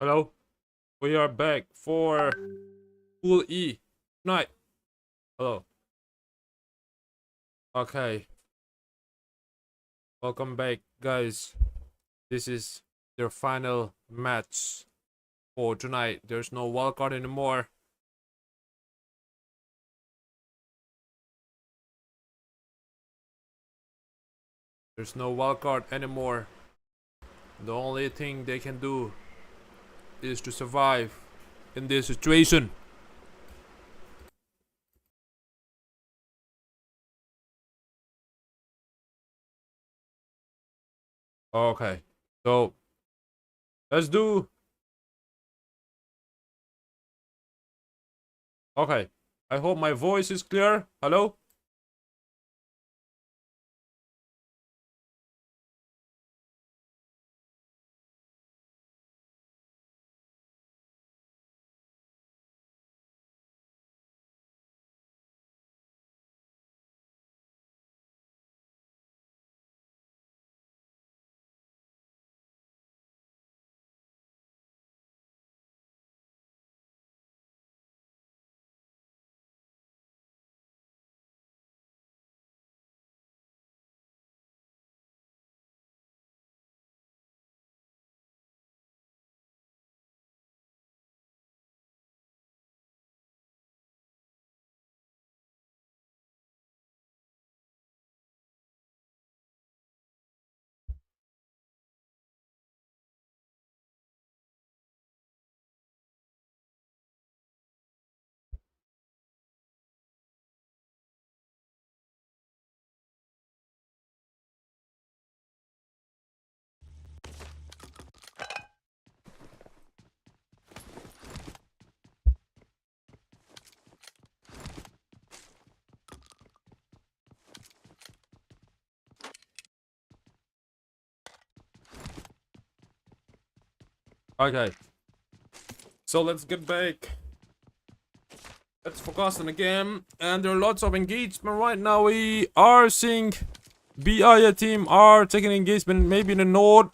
Hello, we are back for Pool E tonight. Hello. Okay, welcome back, guys. This is their final match for tonight. There's no wildcard anymore. There's no wildcard anymore. The only thing they can do is to survive in this situation. Okay, so let's do. Okay, I hope my voice is clear. Hello? Okay, so let's get back. Let's focus on the game, and there are lots of engagement right now. We are seeing BIA team are taking engagement maybe in the north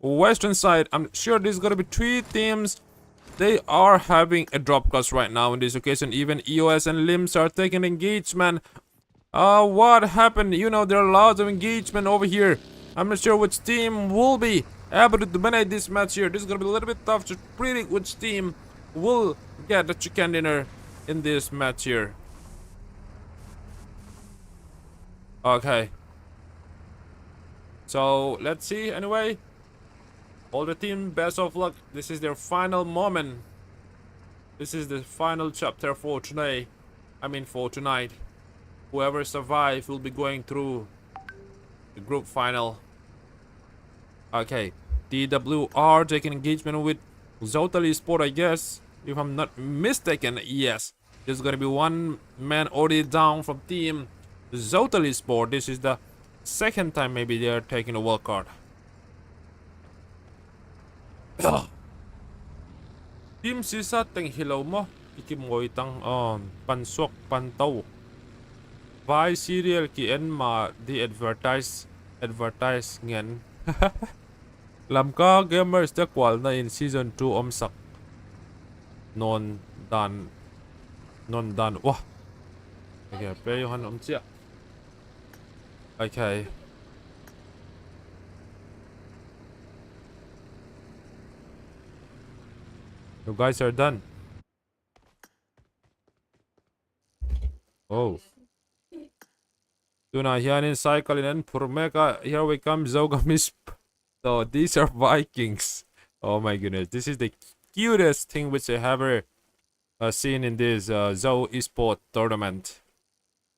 western side. I'm sure there's gonna be 3 teams. They are having a drop class right now in this occasion. Even EOS and LIMS are taking engagement. What happened? You know, there are lots of engagement over here. I'm not sure which team will be able to dominate this match here. This is gonna be a little bit tough to predict which team will get the chicken dinner in this match here. Okay, so let's see. Anyway, all the team, best of luck. This is their final moment. This is the final chapter for today. I mean for tonight. Whoever survives will be going through the group final. Okay, DWR taking engagement with Zotal Esports, I guess, if I'm not mistaken. Yes, there's gonna be one man already down from team Zotal Esports. This is the second time maybe they're taking a wild card. Team sisa teng hilaw mo ikimoy tang pansok pantaw by serial ki en ma di advertise ngen. Lam ka gamers ta kwal na in season 2 omsak non dan wah. Okay, pero han omsia. Okay, you guys are done. Oh, Tuna Hianin cycling and Purmeka. Here we come, Zogamis. So these are Vikings. Oh my goodness, this is the cutest thing which I have ever seen in this Zo Esports tournament.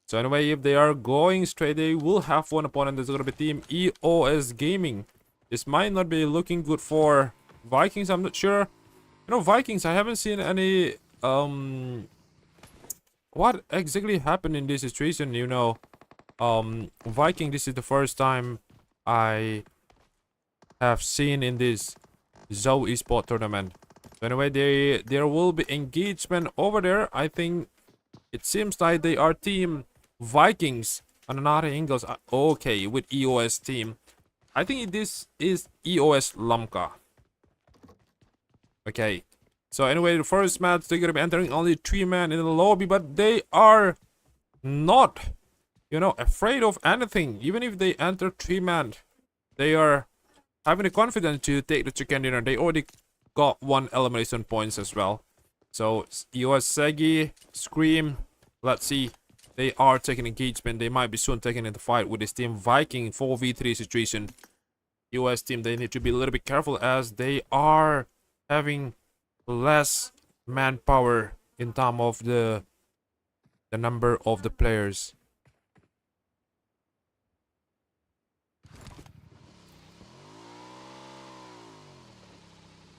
So anyway, if they are going straight, they will have one opponent. That's gonna be Team EOS Gaming. This might not be looking good for Vikings. I'm not sure. You know, Vikings, I haven't seen any what exactly happened in this situation. You know, Viking, this is the first time I have seen in this Zo Esports tournament. So anyway, there will be engagement over there. I think it seems like they are Team Vikings on another angles. Okay, with EOS team. I think this is EOS Lamka. Okay. So anyway, the first match, they're gonna be entering only 3 men in the lobby, but they are not, afraid of anything. Even if they enter 3 men, they are having the confidence to take the chicken dinner. They already got 1 elimination points as well. So US Segi, Scream, let's see. They are taking engagement. They might be soon taking in the fight with this team Viking 4v3 situation. US team, they need to be a little bit careful as they are having less manpower in terms of the number of the players.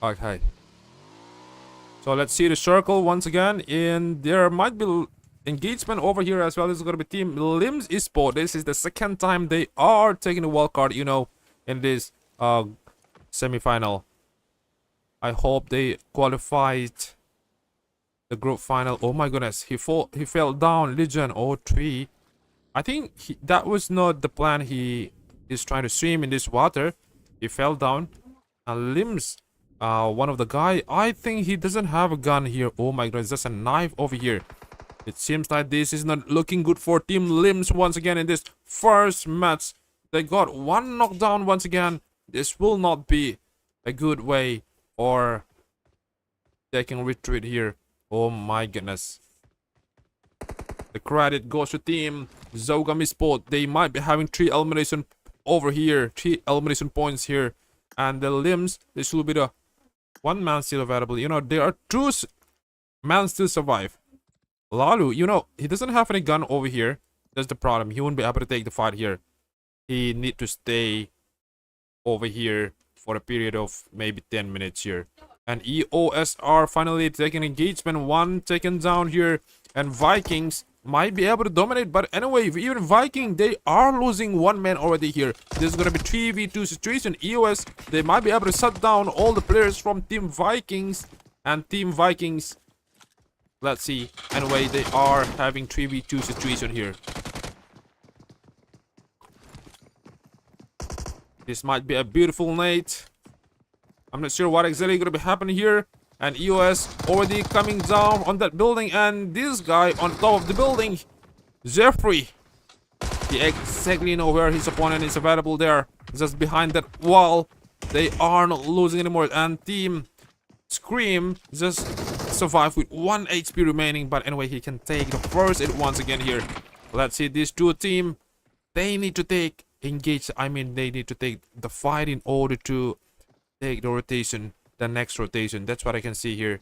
Okay. So let's see the circle once again, and there might be engagement over here as well. This is going to be team Limbs Esports. This is the second time they are taking the wild card, in this semi-final. I hope they qualified the group final. Oh my goodness, he fell down. Legion 03. I think that was not the plan. He is trying to swim in this water. He fell down. And Limbs, one of the guy, I think he doesn't have a gun here. Oh my goodness, there's a knife over here. It seems like this is not looking good for Team Limbs once again in this first match. They got 1 knockdown once again. This will not be a good way, or they can retreat here. Oh my goodness. The credit goes to Team Zogami Sport. They might be having 3 elimination over here. 3 elimination points here. And the Limbs, this will be the 1 man still available. There are 2 men still survive. Lalu, he doesn't have any gun over here. That's the problem. He won't be able to take the fight here. He need to stay over here for a period of maybe 10 minutes here. And EOS are finally taking engagement. 1 taken down here. And Vikings might be able to dominate. But anyway, even Viking, they are losing 1 man already here. This is going to be 3v2 situation. EOS, they might be able to shut down all the players from Team Vikings. And Team Vikings, let's see. Anyway, they are having 3v2 situation here. This might be a beautiful night. I'm not sure what exactly going to be happening here. And EOS already coming down on that building. And this guy on top of the building, Jeffrey, he exactly know where his opponent is available there. Just behind that wall. They are not losing anymore. And Team Scream just survived with 1 HP remaining. But anyway, he can take the first hit once again here. Let's see, these 2 team, they need to take engage. I mean, they need to take the fight in order to take the rotation, the next rotation. That's what I can see here.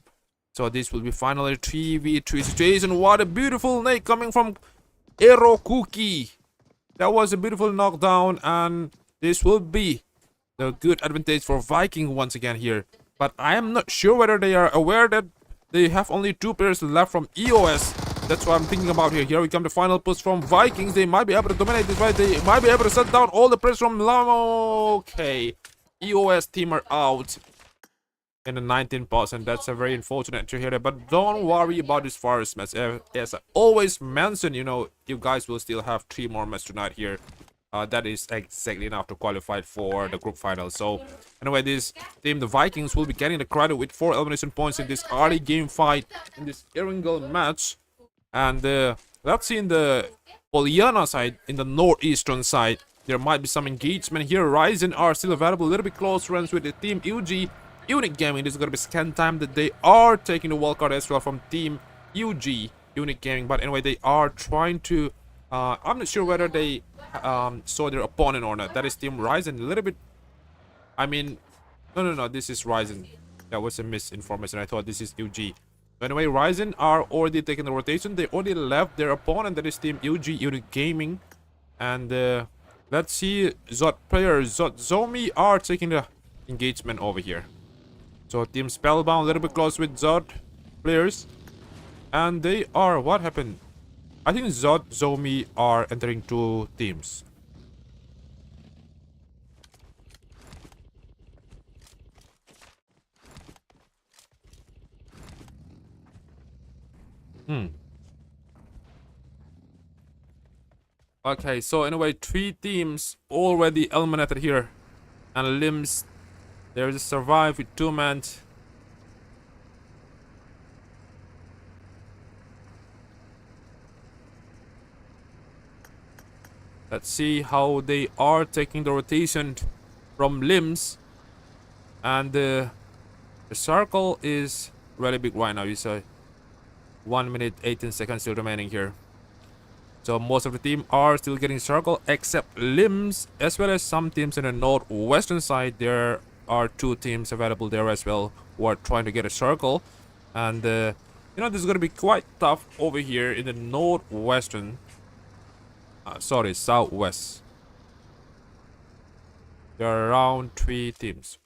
So this will be finally 3v3 situation. What a beautiful night coming from Aero Cookie. That was a beautiful knockdown, and this will be the good advantage for Viking once again here. But I am not sure whether they are aware that they have only 2 players left from EOS. That's what I'm thinking about here. Here we come, the final push from Vikings. They might be able to dominate this fight. They might be able to shut down all the players from Lamo. Okay. EOS team are out in the 19%. That's a very unfortunate to hear that. But don't worry about this first match. As I always mention, you guys will still have 3 more matches tonight here. That is exactly enough to qualify for the group final. So anyway, this team, the Vikings, will be getting the credit with 4 elimination points in this early game fight in this Erangel match. And let's see in the Polyana side, in the northeastern side, there might be some engagement here. Ryzen are still available, a little bit close runs with the Team UG. Unique Gaming, this is going to be second time that they are taking the wildcard as well from Team UG, Unique Gaming. But anyway, they are trying to, I'm not sure whether they saw their opponent or not. That is Team Ryzen, a little bit, I mean, no, this is Ryzen. That was a misinformation. I thought this is UG. Anyway, Ryzen are already taking the rotation. They already left their opponent, that is Team UG, Unique Gaming. And let's see, Zod players, Zomi are taking the engagement over here. So Team Spellbound a little bit close with Zod players. And they are, what happened? I think Zod, Zomi are entering 2 teams. Okay, so anyway, 3 teams already eliminated here. And Limbs, they just survived with 2 men. Let's see how they are taking the rotation from limbs. And the circle is really big right now. You say 1 minute 18 seconds still remaining here. So most of the team are still getting circle except limbs, as well as some teams in the northwestern side. There are 2 teams available there as well who are trying to get a circle. And you know, this is going to be quite tough over here in the northwestern. Sorry, southwest. There are around 3 teams.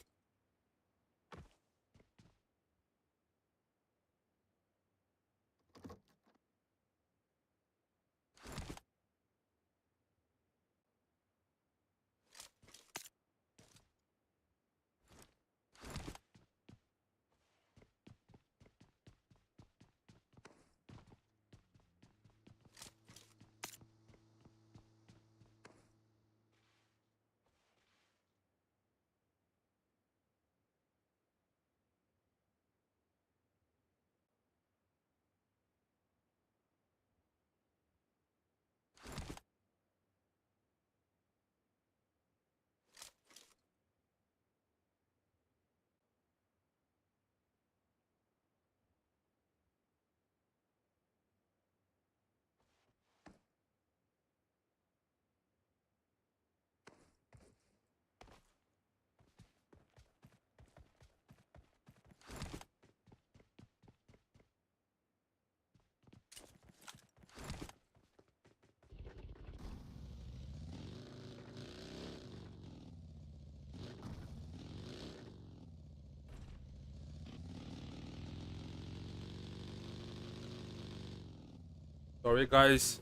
Sorry guys,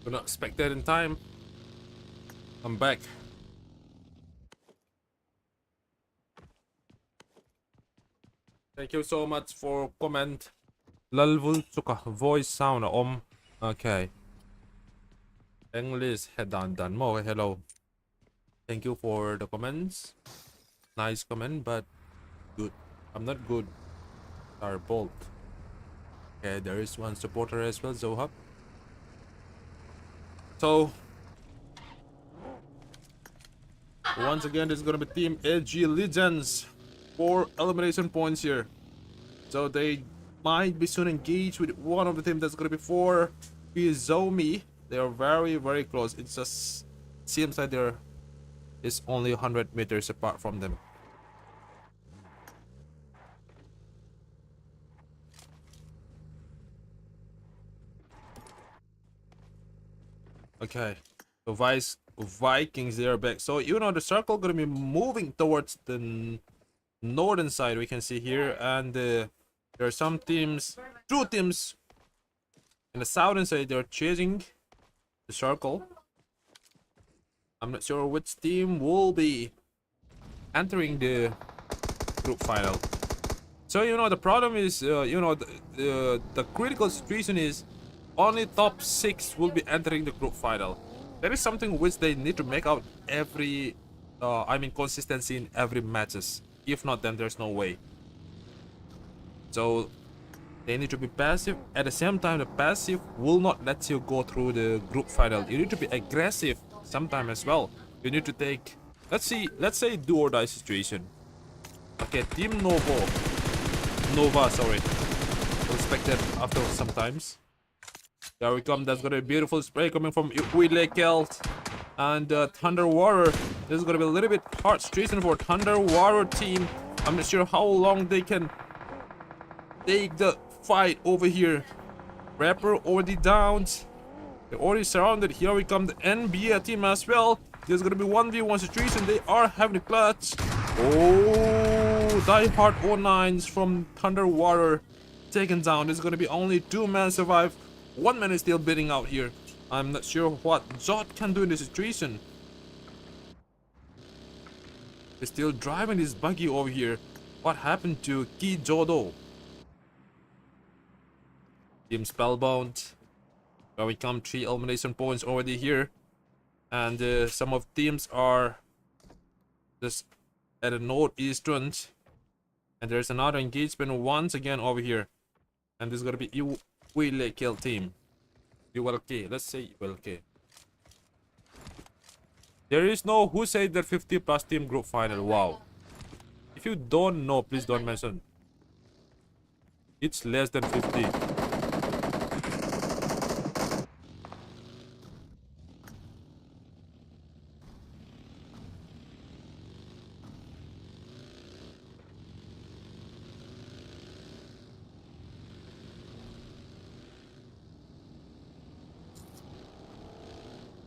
we're not expected in time. I'm back. Thank you so much for comment. Lalvulsuka voice sound Okay. English head down done more. Hello. Thank you for the comments. Nice comment, but good. I'm not good. Are bold. Okay, there is one supporter as well, Zohab. So once again, this is gonna be Team LG Legends for elimination points here. So they might be soon engaged with one of the teams that's gonna be for Bizomi. They are very, very close. It just seems like there is only 100 meters apart from them. Okay, so Vikings, they are back. So you know the circle gonna be moving towards the northern side. We can see here, and there are some teams, 2 teams in the southern side. They're chasing the circle. I'm not sure which team will be entering the group final. So you know the problem is, you know, the critical situation is only top 6 will be entering the group final. That is something which they need to make out every, I mean, consistency in every matches. If not, then there's no way. So they need to be passive. At the same time, the passive will not let you go through the group final. You need to be aggressive sometime as well. You need to take, let's say do or die situation. Okay, Team Nova, sorry. Expected after sometimes. There we come. That's gonna be a beautiful spray coming from Wheatley Kelt and Thunder Warrior. This is gonna be a little bit hard situation for Thunder Warrior team. I'm not sure how long they can take the fight over here. Rapper already downed. They're already surrounded. Here we come, the NBA team as well. There's gonna be 1v1 situation. They are having a clutch. Oh, Die Hard 09s from Thunder Warrior taken down. There's gonna be only 2 men survive. 1 man is still bleeding out here. I'm not sure what Zod can do in this situation. He's still driving this buggy over here. What happened to Ki Jodo? Team Spellbound. Where we come, 3 elimination points already here. And some of teams are just at the northeastern. And there's another engagement once again over here. And this is gonna be Will kill team. ULK. Let's say ULK. There is no who said that 50 plus team group final. Wow. If you don't know, please don't mention. It's less than 50.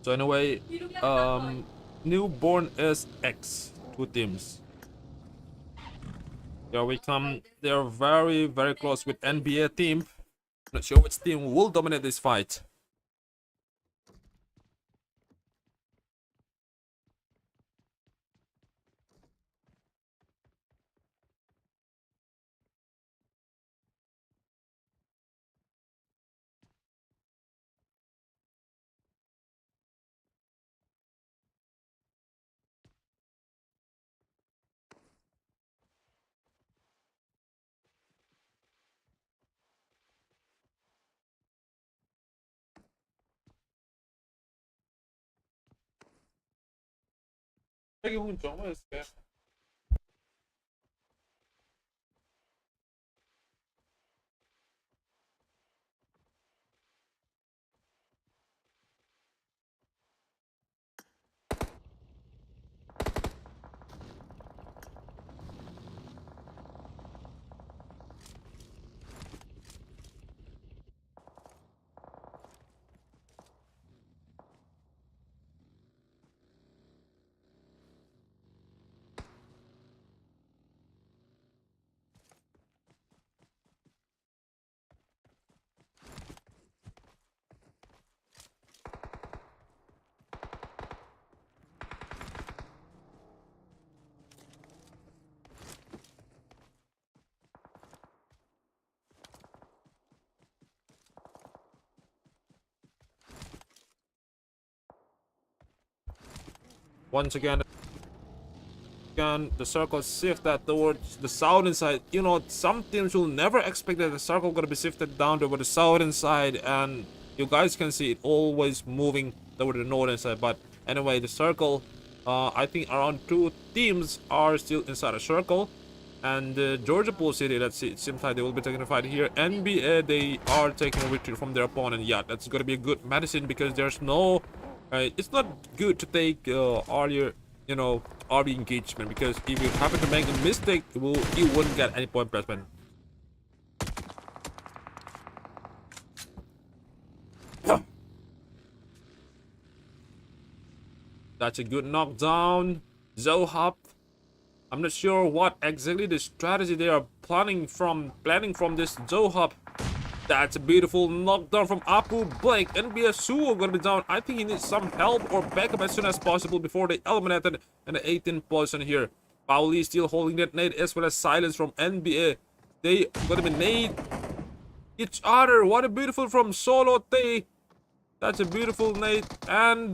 So anyway, newborn SX, 2 teams. Here we come. They're very, very close with NBA team. Not sure which team will dominate this fight. Once again, the circle shift that towards the southern side. You know, some teams will never expect that the circle gonna be shifted down toward the southern side, and you guys can see it always moving toward the northern side. But anyway, the circle, I think around 2 teams are still inside a circle. And Georgia Pool City, let's see, it seems like they will be taking a fight here. NBA, they are taking a retreat from their opponent. Yeah, that's gonna be a good medicine, because there's no it's not good to take earlier, you know, RB engagement, because if you happen to make a mistake, you wouldn't get any point placement. That's a good knockdown. Zohop. I'm not sure what exactly the strategy they are planning from this Zohop. That's a beautiful knockdown from Apu Blake. NBA Suo gonna be down. I think he needs some help or backup as soon as possible before they eliminated in the 18th position here. Pauli still holding that nade, as well as Silence from NBA. They gonna be nade each other. What a beautiful from Solo Tay. That's a beautiful nade. And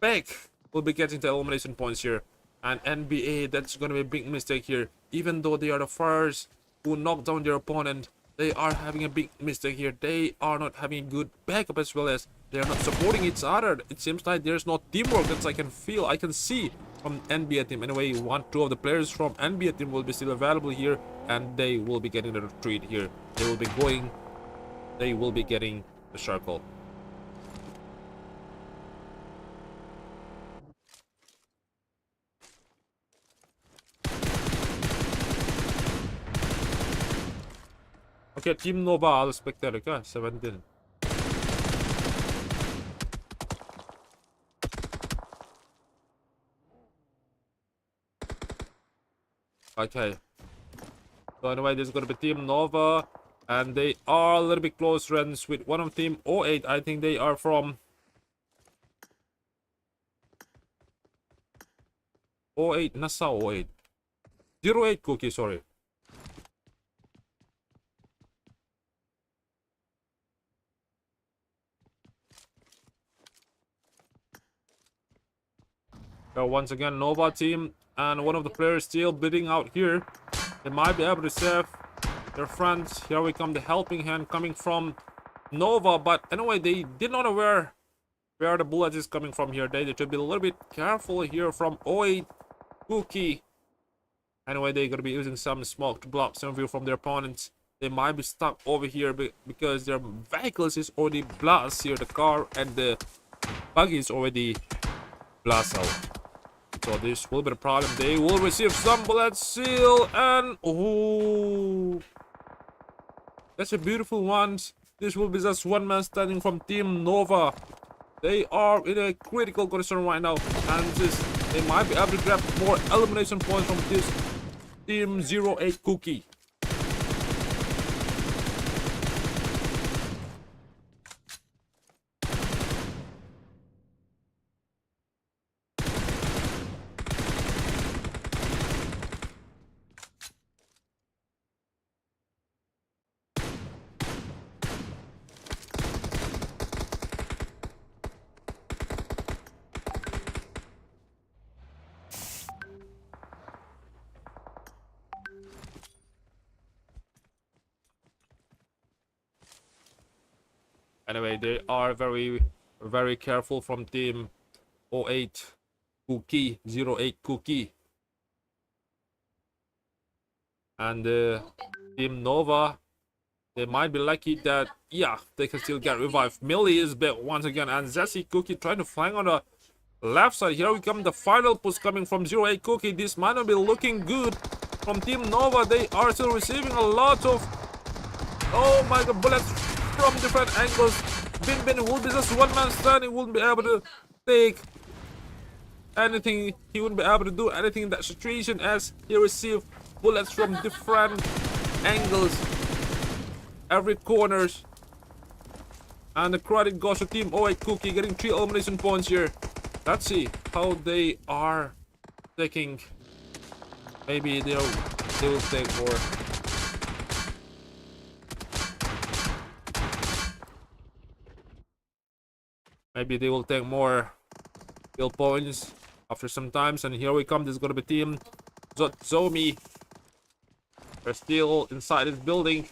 Beck will be getting the elimination points here. And NBA, that's gonna be a big mistake here. Even though they are the first who knocked down their opponent, they are having a big mistake here. They are not having a good backup, as well as they are not supporting each other. It seems like there's no teamwork that I can see from NBA team. Anyway, 2 of the players from NBA team will be still available here, and they will be getting the retreat here. They will be getting the circle. Okay, Team Nova, I'll spectator ka, 17. Okay. So anyway, this is gonna be Team Nova, and they are a little bit close friends with one of Team 08. I think they are from 08, Nasa 08. 08 Cookie, sorry. So once again, Nova team, and one of the players still bleeding out here. They might be able to save their friends. Here we come, the helping hand coming from Nova. But anyway, they did not aware where the bullet is coming from here. They need to be a little bit careful here from Oi Cookie. Anyway, they're gonna be using some smoke to block some view from their opponents. They might be stuck over here because their vehicles is already blast here. The car and the buggy is already blast out. So this will be the problem. They will receive some bullet seal and oh, that's a beautiful one. This will be just one man standing from Team Nova. They are in a critical condition right now, and they might be able to grab more elimination points from this Team 08 Cookie. Anyway, they are very careful from Team 08 Cookie, 08 Cookie. And Team Nova, they might be lucky that, yeah, they can still get revived. Millie is back once again, and Zessie Cookie trying to flank on the left side. Here we come, the final push coming from 08 Cookie. This might not be looking good from Team Nova. They are still receiving a lot of, oh my god, bullets from different angles. Bin Bin will be just one man standing, wouldn't be able to take anything. He wouldn't be able to do anything in that situation as he received bullets from different angles, every corners. And the credit goes to Team 08 Cookie, getting 3 elimination points here. Let's see how they are taking. Maybe they will take more. Maybe they will take more kill points after some times. And here we come. This is gonna be Team Zomi. They're still inside this building.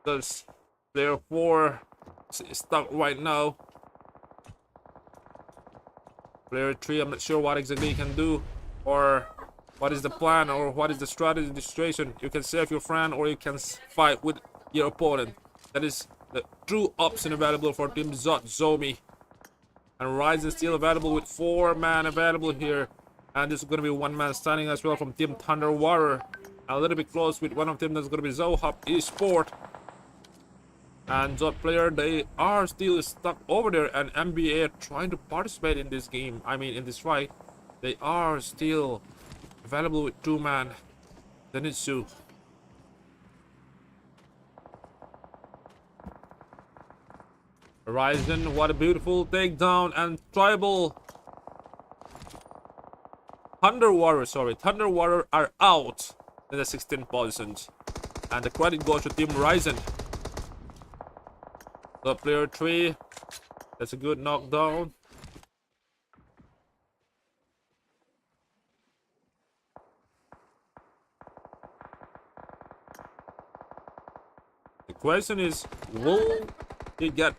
There's player 4 is stuck right now. Player 3, I'm not sure what exactly he can do, or what is the plan, or what is the strategy in this situation. You can save your friend, or you can fight with your opponent. That is the true option available for Team Zomi. And Rise is still available with 4 man available here. And this is going to be 1 man standing as well from Team Thunder Warrior. A little bit close with one of them, that's going to be Zohub Esports. And Zot player, they are still stuck over there, and MBA trying to participate in this game. I mean, in this fight, they are still available with 2 man. Zenitsu. Horizon, what a beautiful takedown, and Tribal Thunder Warrior are out in the 16th positions. And the credit goes to Team Horizon. The player 3, that's a good knockdown. The question is, will he get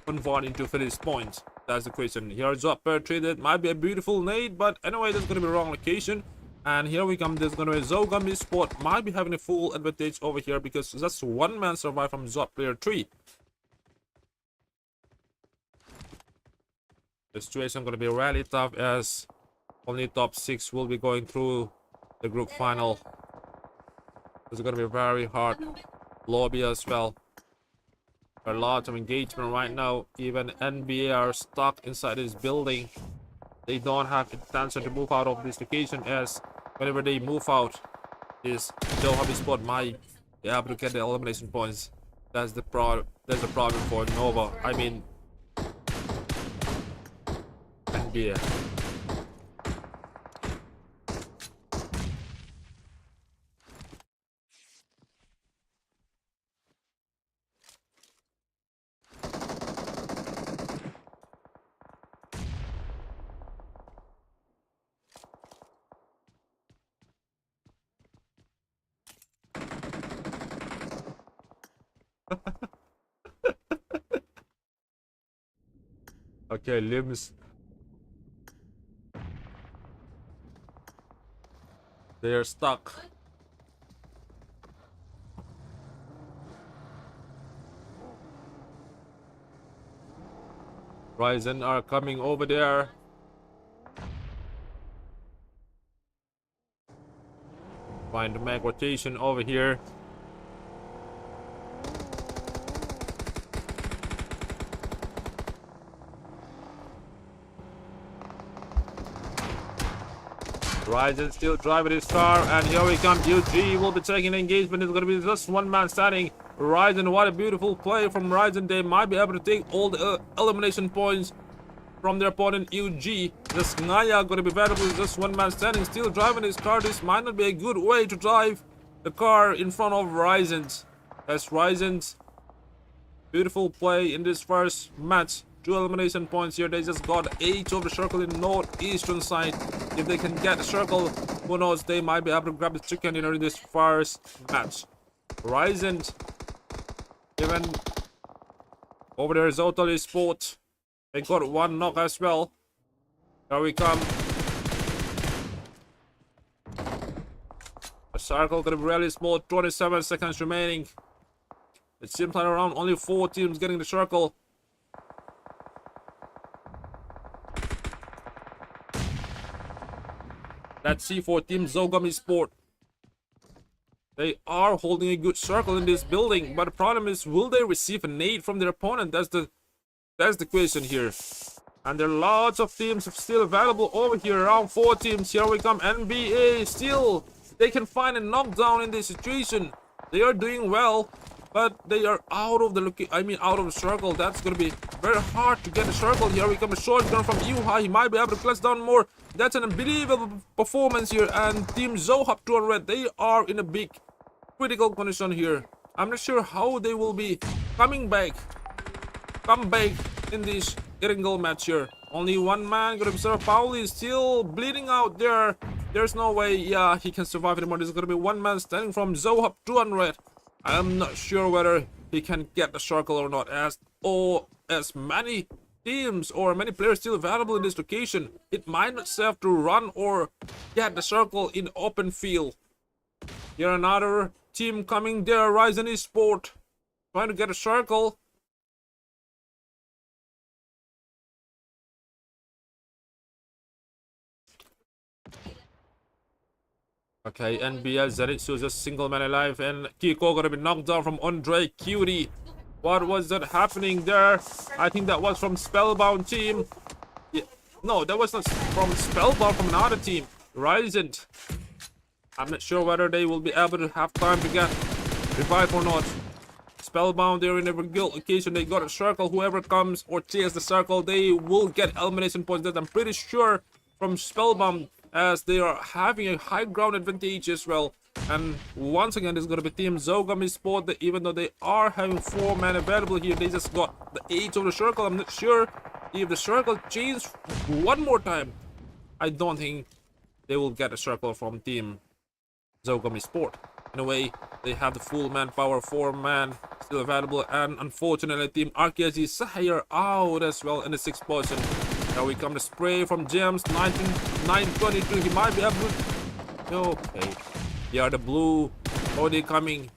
converted into finish points? That's the question. Here's up player 3, that might be a beautiful nade, but anyway, that's gonna be wrong location. And here we come, there's gonna be Zogam Esports might be having a full advantage over here because just 1 man survived from Zot player 3. The situation going to be really tough as only top 6 will be going through the group final. It's going to be very hard lobby as well. There are lots of engagement right now. Even NBA are stuck inside this building. They don't have intention to move out of this location, as whenever they move out, this Zohub Esports might be able to get the elimination points. That's the problem for Nova. I mean, yeah. Okay, limbs. They are stuck. Ryzen are coming over there. Find the mag rotation over here. Ryzen still driving his car, and here we come. UG will be taking engagement. It's going to be just one man standing. Ryzen, what a beautiful play from Ryzen. They might be able to take all the elimination points from their opponent UG. This Naya going to be available. Just one man standing, still driving his car. This might not be a good way to drive the car in front of Ryzen's. That's Ryzen's beautiful play in this first match. 2 elimination points here. They just got 8 of the circle in northeastern side. If they can get the circle, who knows, they might be able to grab the chicken dinner in this first match. Ryzen, even over there is Total Esports. They got 1 knock as well. Here we come. The circle gonna be really small. 27 seconds remaining. It seems like around only 4 teams getting the circle. Let's see for Team Zogami Sport. They are holding a good circle in this building, but the problem is, will they receive a nade from their opponent? That's the question here. And there are lots of teams still available over here. Around 4 teams. Here we come. NBA still. They can find a knockdown in this situation. They are doing well, but they are out of the out of the circle. That's gonna be very hard to get a circle. Here we come. A short gun from Yuha. He might be able to clutch down more. That's an unbelievable performance here. And Team Zohab 200, they are in a big critical condition here. I'm not sure how they will be come back in this Iringal match here. Only one man gonna be Sir Pauli is still bleeding out there. There's no way, yeah, he can survive anymore. There's gonna be one man standing from Zohab 200. I'm not sure whether he can get the circle or not, as many teams or many players still available in this location. It might not serve to run or get the circle in open field. Here another team coming there. Ryzen Esports trying to get a circle. Okay, NBL Zenitsu just single man alive, and Kiko gonna be knocked down from Andre Cutie. What was that happening there? I think that was from Spellbound team. Yeah. No, that was not from Spellbound, from another team. Ryzen. I'm not sure whether they will be able to have time to get revived or not. Spellbound, they're in every guild location. They got a circle. Whoever comes or tears the circle, they will get elimination points. That I'm pretty sure from Spellbound, as they are having a high ground advantage as well. And once again, it's going to be Team Zogami Sport. That even though they are having 4 men available here, they just got the 8 of the circle. I'm not sure if the circle changed one more time. I don't think they will get a circle from Team Zogami Sport. In a way, they have the full manpower, 4 man still available, and unfortunately Team RKG Sahir out as well in the 6th position. Now we come to spray from James 922. He might be able to... Okay. Yeah, the blue already coming.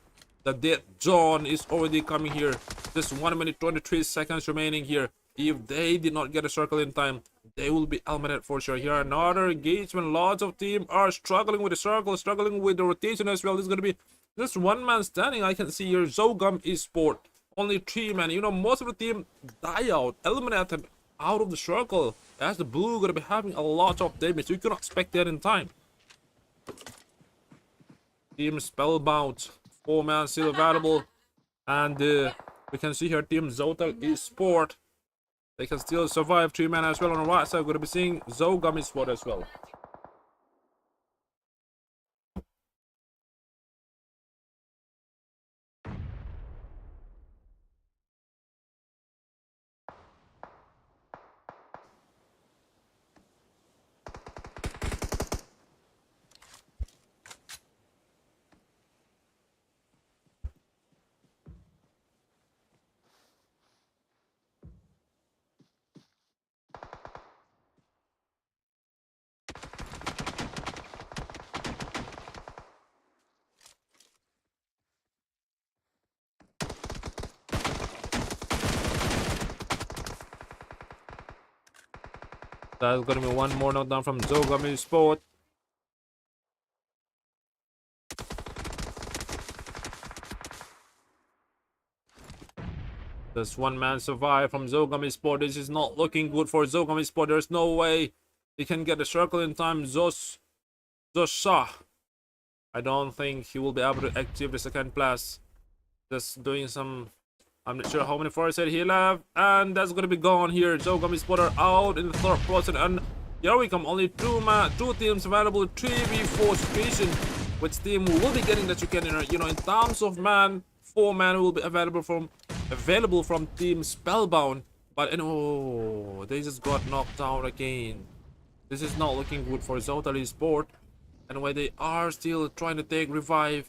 The dead John is already coming here. Just 1 minute 23 seconds remaining here. If they did not get a circle in time, they will be eliminated for sure. Here another engagement. Lots of teams are struggling with the circle, struggling with the rotation as well. This is going to be just one man standing. I can see here Zogam Esport. Only 3 men. You know, most of the team die out, eliminated out of the circle, as the blue going to be having a lot of damage. You cannot expect that in time. Team Spellbound, 4 man still available, and we can see here Team Zotal Esport. They can still survive. 3 men as well on the right side. We're going to be seeing Zogami Sport as well. That's gonna be one more knockdown from Zogami Sport. Does one man survive from Zogami Sport? This is not looking good for Zogami Sport. There's no way he can get the circle in time. Zosha. I don't think he will be able to achieve the second place. Just doing some... I'm not sure how many forests he left. And that's gonna be gone here. Zogami Sport are out in the third person. And here we come. Only two teams available. 3v4 situation. Which team will be getting the chicken dinner? You know, in terms of man, 4 man will be available from Team Spellbound. But oh, they just got knocked out again. This is not looking good for Zotali Sport. Anyway, they are still trying to take revive.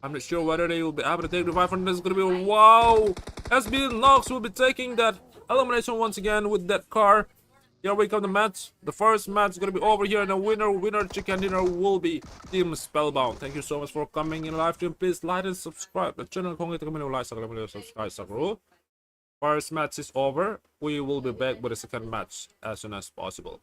I'm not sure whether they will be able to take revive, and this is gonna be wow. SB Nox will be taking that elimination once again with that car. Here we come, the match. The first match is gonna be over here, and the winner chicken dinner will be Team Spellbound. Thank you so much for coming in live stream. Please like and subscribe the channel. Subscribe. First match is over. We will be back with the second match as soon as possible.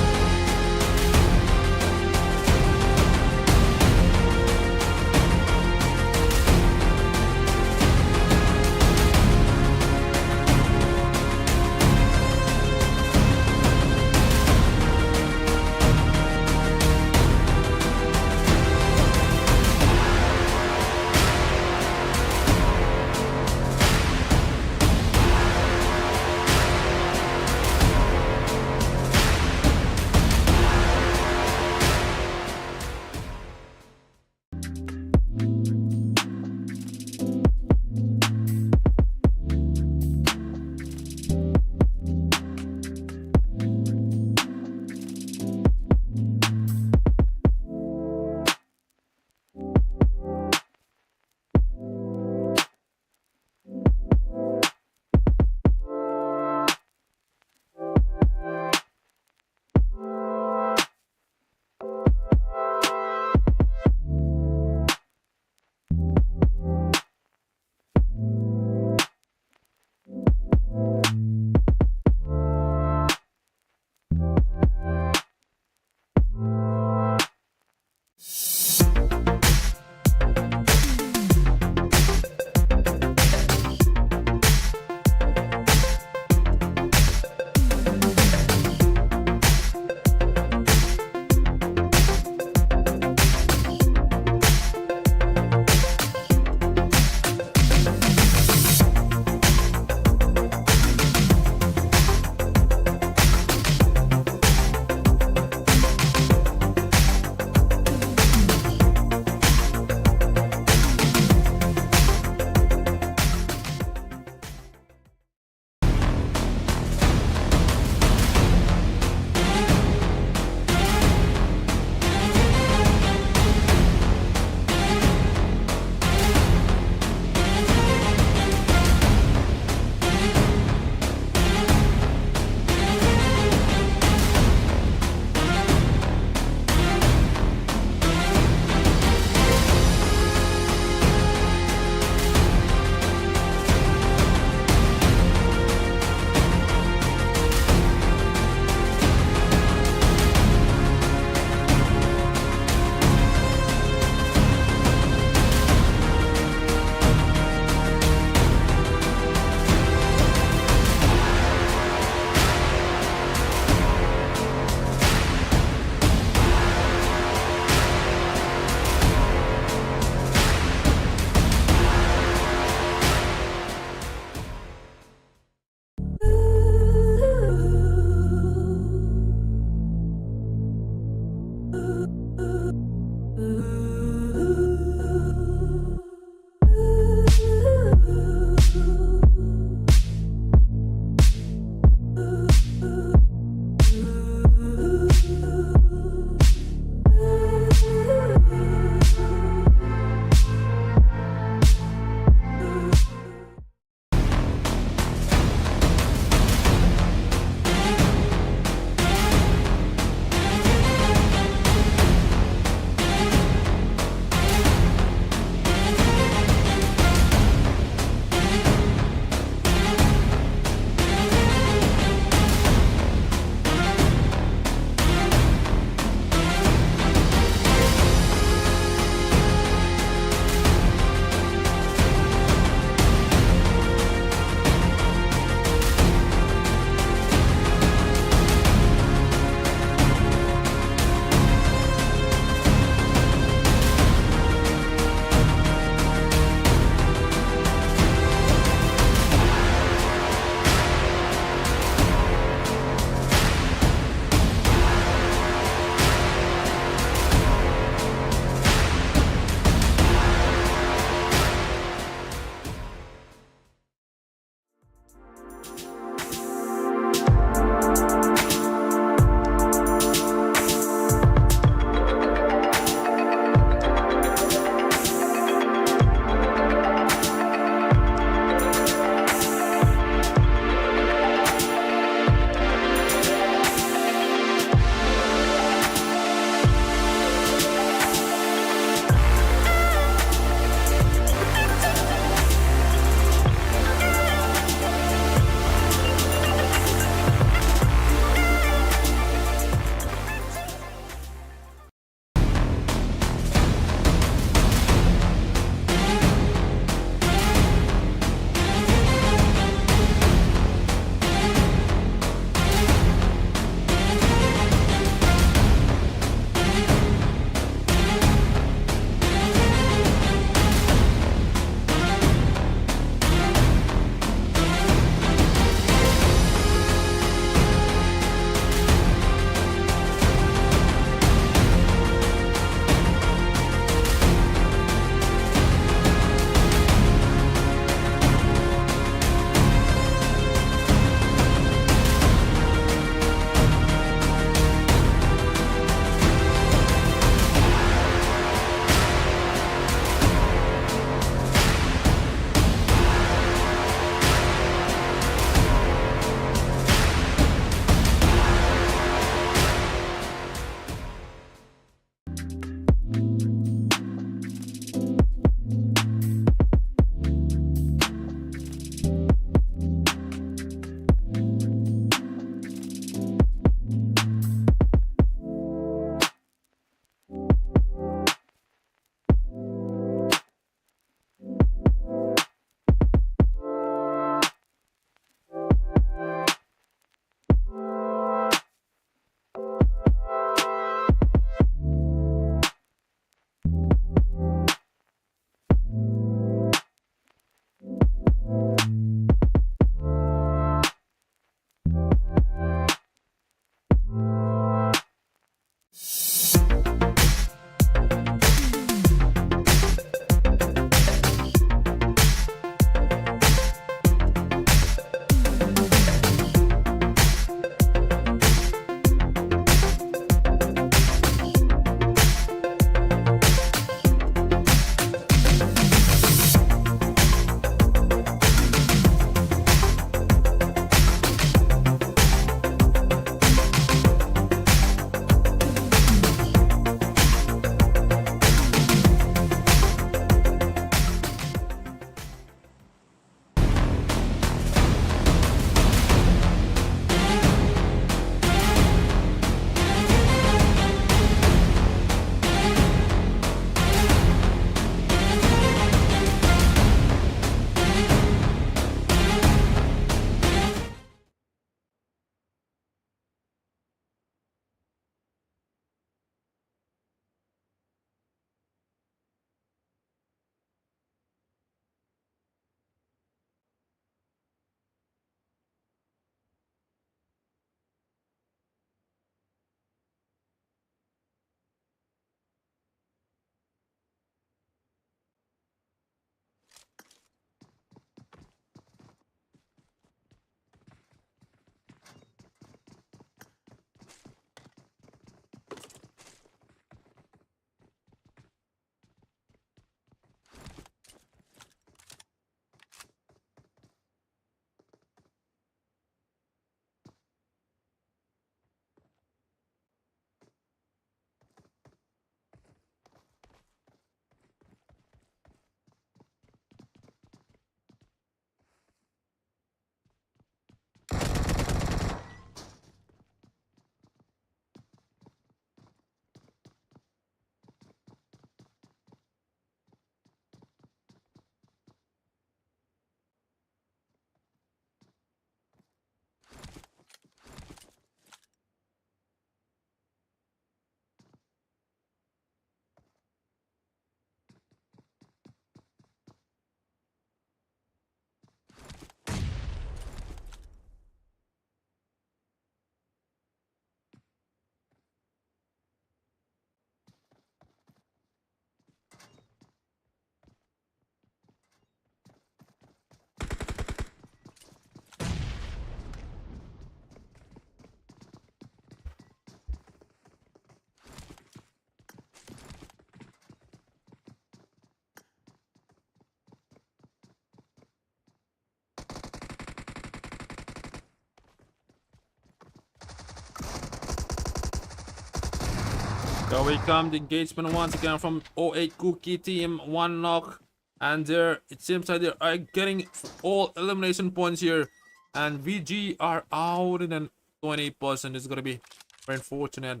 Here we come, the engagement once again from 08 Cookie team. One knock, and there it seems like they are getting all elimination points here. And VG are out in an 20%. It's gonna be very unfortunate.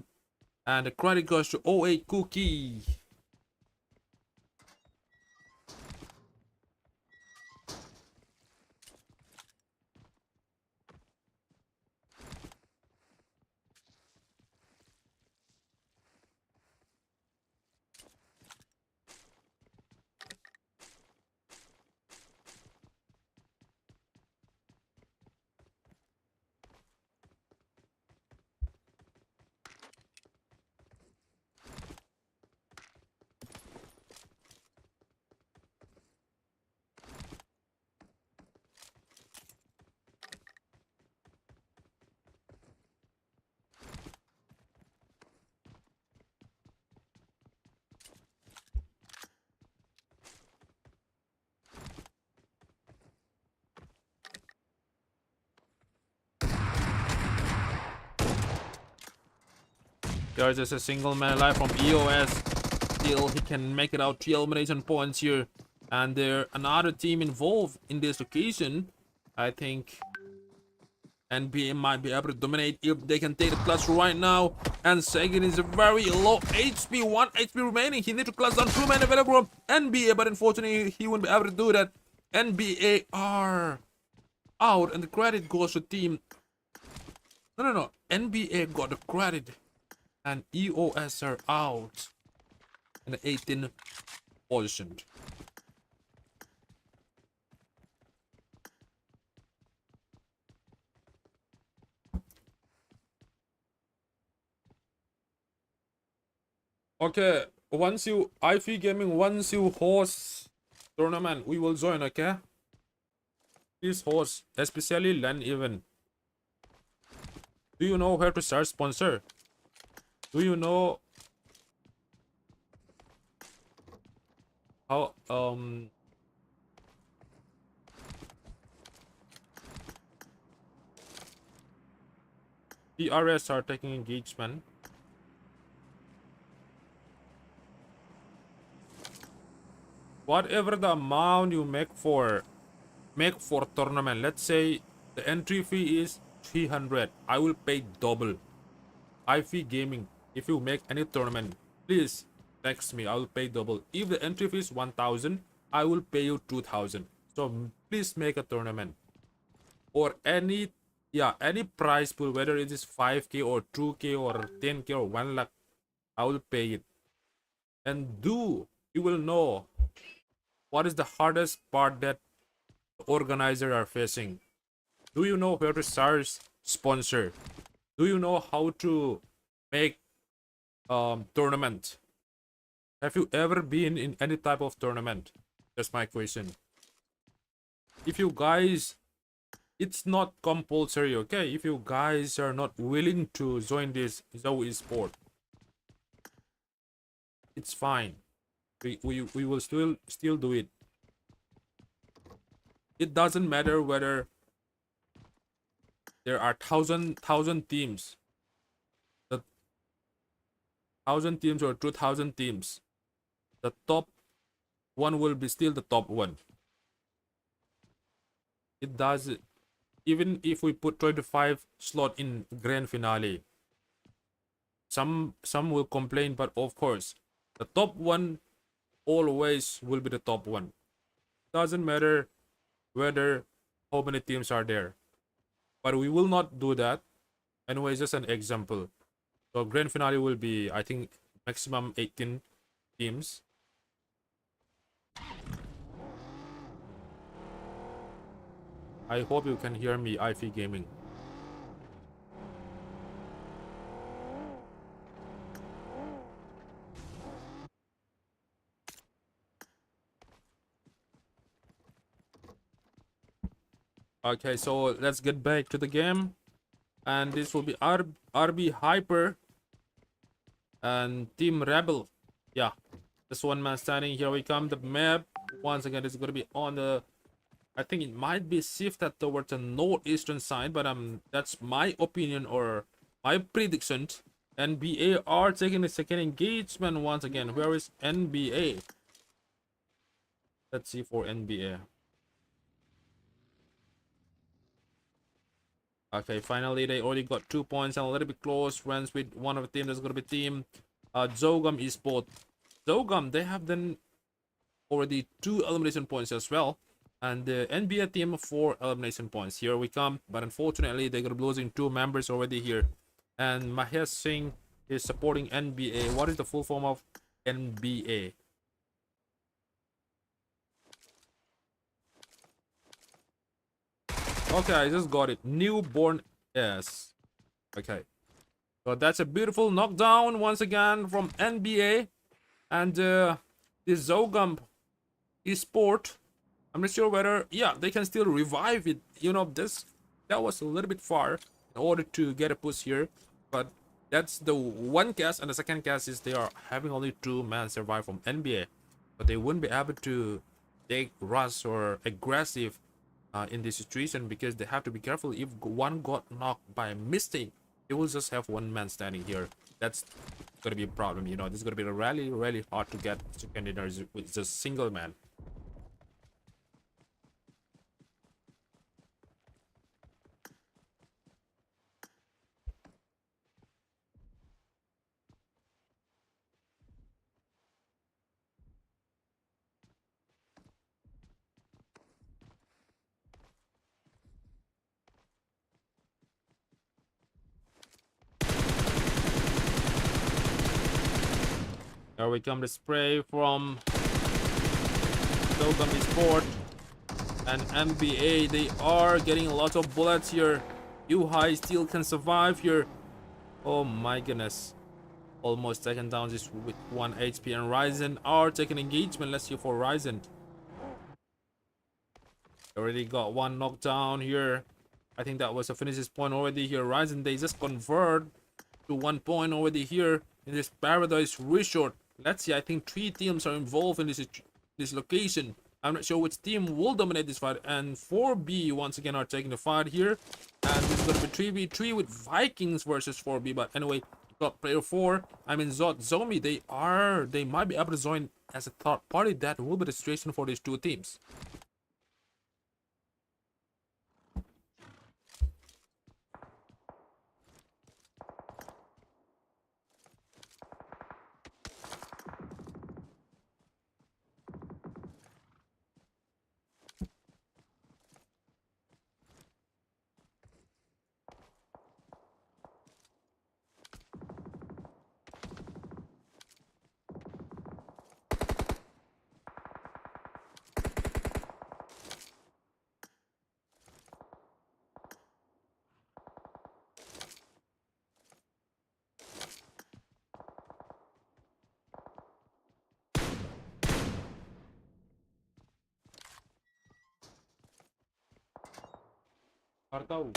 And the credit goes to 08 Cookie. There's just a single man alive from EOS. Still, he can make it out 3 elimination points here. And there another team involved in this occasion. I think NBA might be able to dominate if they can take the clutch right now. And Sagan is a very low HP, 1 HP remaining. He needs to clutch down 2 men available from NBA, but unfortunately he won't be able to do that. NBA are out, and the credit goes to team. No. NBA got the credit, and EOS are out in the 18th position. Okay, once you IFE Gaming, once you host tournament, we will join, okay? Please host, especially LAN event. Do you know where to start sponsor? Do you know how PRS are taking engagement? Whatever the amount you make for tournament, let's say the entry fee is 300, I will pay double. IFE Gaming, if you make any tournament, please text me, I will pay double. If the entry fee is 1000, I will pay you 2000. So please make a tournament or any prize pool, whether it is 5k or 2k or 10k or 1 lakh, I will pay it. And you will know what is the hardest part that the organizers are facing. Do you know where to start sponsor? Do you know how to make tournament? Have you ever been in any type of tournament? That's my question. If you guys, it's not compulsory, okay? If you guys are not willing to join this Zoe Esport, it's fine. We will still do it. It doesn't matter whether there are thousand teams, the 1000 teams or 2000 teams. The top one will be still the top one. It does, even if we put 25 slot in grand finale. Some will complain, but of course, the top one always will be the top one. Doesn't matter whether how many teams are there. But we will not do that. Anyway, it's just an example. So grand finale will be, I think, maximum 18 teams. I hope you can hear me, IFE Gaming. Okay, so let's get back to the game. And this will be RB Hyper and Team Rebel. Yeah, this one man standing. Here we come. The map once again is going to be on the, I think it might be shifted towards the northeastern side, but that's my opinion or my prediction. NBA are taking the second engagement once again. Where is NBA? Let's see for NBA. Okay, finally they already got 2 points and a little bit close friends with one of the team. That's gonna be team Zogam Esports. Zogam, they have done already 2 elimination points as well, and the NBA team 4 elimination points. Here we come, but unfortunately they're gonna be losing 2 members already here. And Mahesh Singh is supporting NBA. What is the full form of NBA? Okay, I just got it. Newborn S. Okay. So that's a beautiful knockdown once again from NBA. And the Zogam Esport, I'm not sure whether, yeah, they can still revive it. You know, that was a little bit far in order to get a push here. But that's the one cast, and the second cast is they are having only 2 men survive from NBA. But they wouldn't be able to take rush or aggressive in this situation, because they have to be careful. If one got knocked by mistake, they will just have 1 man standing here. That's gonna be a problem. You know, this is gonna be really hard to get second dinners with just single man. Here we come, the spray from Dogami Sport and NBA. They are getting a lot of bullets here. U-High still can survive here. Oh my goodness. Almost taken down just with 1 HP, and Ryzen are taking engagement. Let's see for Ryzen. Already got 1 knockdown here. I think that was a finishes point already here. Ryzen, they just convert to 1 point already here in this Paradise Resort. Let's see, I think 3 teams are involved in this location. I'm not sure which team will dominate this fight. And 4B once again are taking the fight here. And this is going to be 3v3 with Vikings versus 4B. But anyway, got player 4. I mean, Zomi, they might be able to join as a third party. That will be the situation for these 2 teams. Tahu.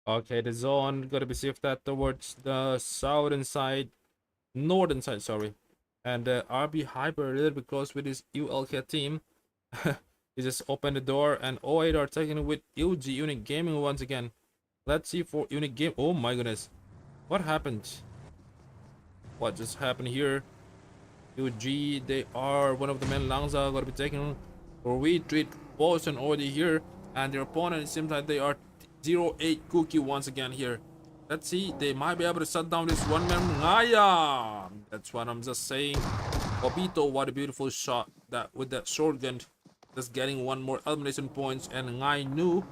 Okay, the zone gonna be shifted towards the southern side, northern side, sorry. And RB Hyper a little bit close with his ULK team. He just opened the door, and 08 are taking it with UG Unique Gaming once again. Let's see for Unique Game. Oh my goodness, what happened? What just happened here? UG, they are one of the men. Langza gonna be taking for retreat Boston already here, and their opponent, it seems like they are 08 Cookie once again here. Let's see, they might be able to shut down this one man. Ngaya, that's what I'm just saying. Obito, what a beautiful shot that with that shotgun. just getting one more elimination points, and I knew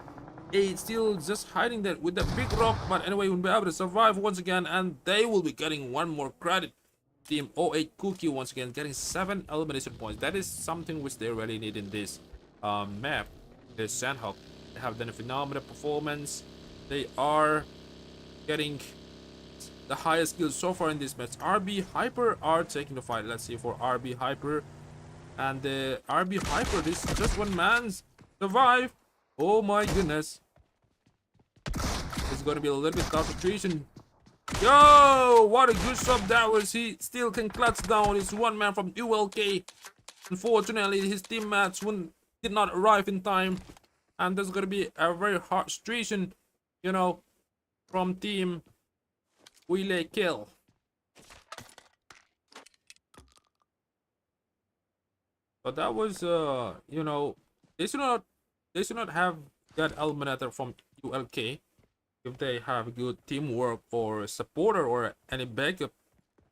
it's still just hiding there with the big rock. But anyway, we'll be able to survive once again, and they will be getting one more credit. Team 08 Cookie once again getting 7 elimination points. That is something which they really need in this map. This Sandhawk, they have done a phenomenal performance. They are getting the highest kills so far in this match. RB Hyper are taking the fight. Let's see for RB Hyper. And the RB Hyper, this is just one man's survive. Oh my goodness. It's gonna be a little bit tough situation. Yo, what a good shot that was. He still can clutch down his one man from ULK. Unfortunately, his teammates did not arrive in time. And there's gonna be a very hard situation, you know, from team Wheeler Kill. But that was you know, they should not have got eliminated from ULK if they have good teamwork or supporter or any backup.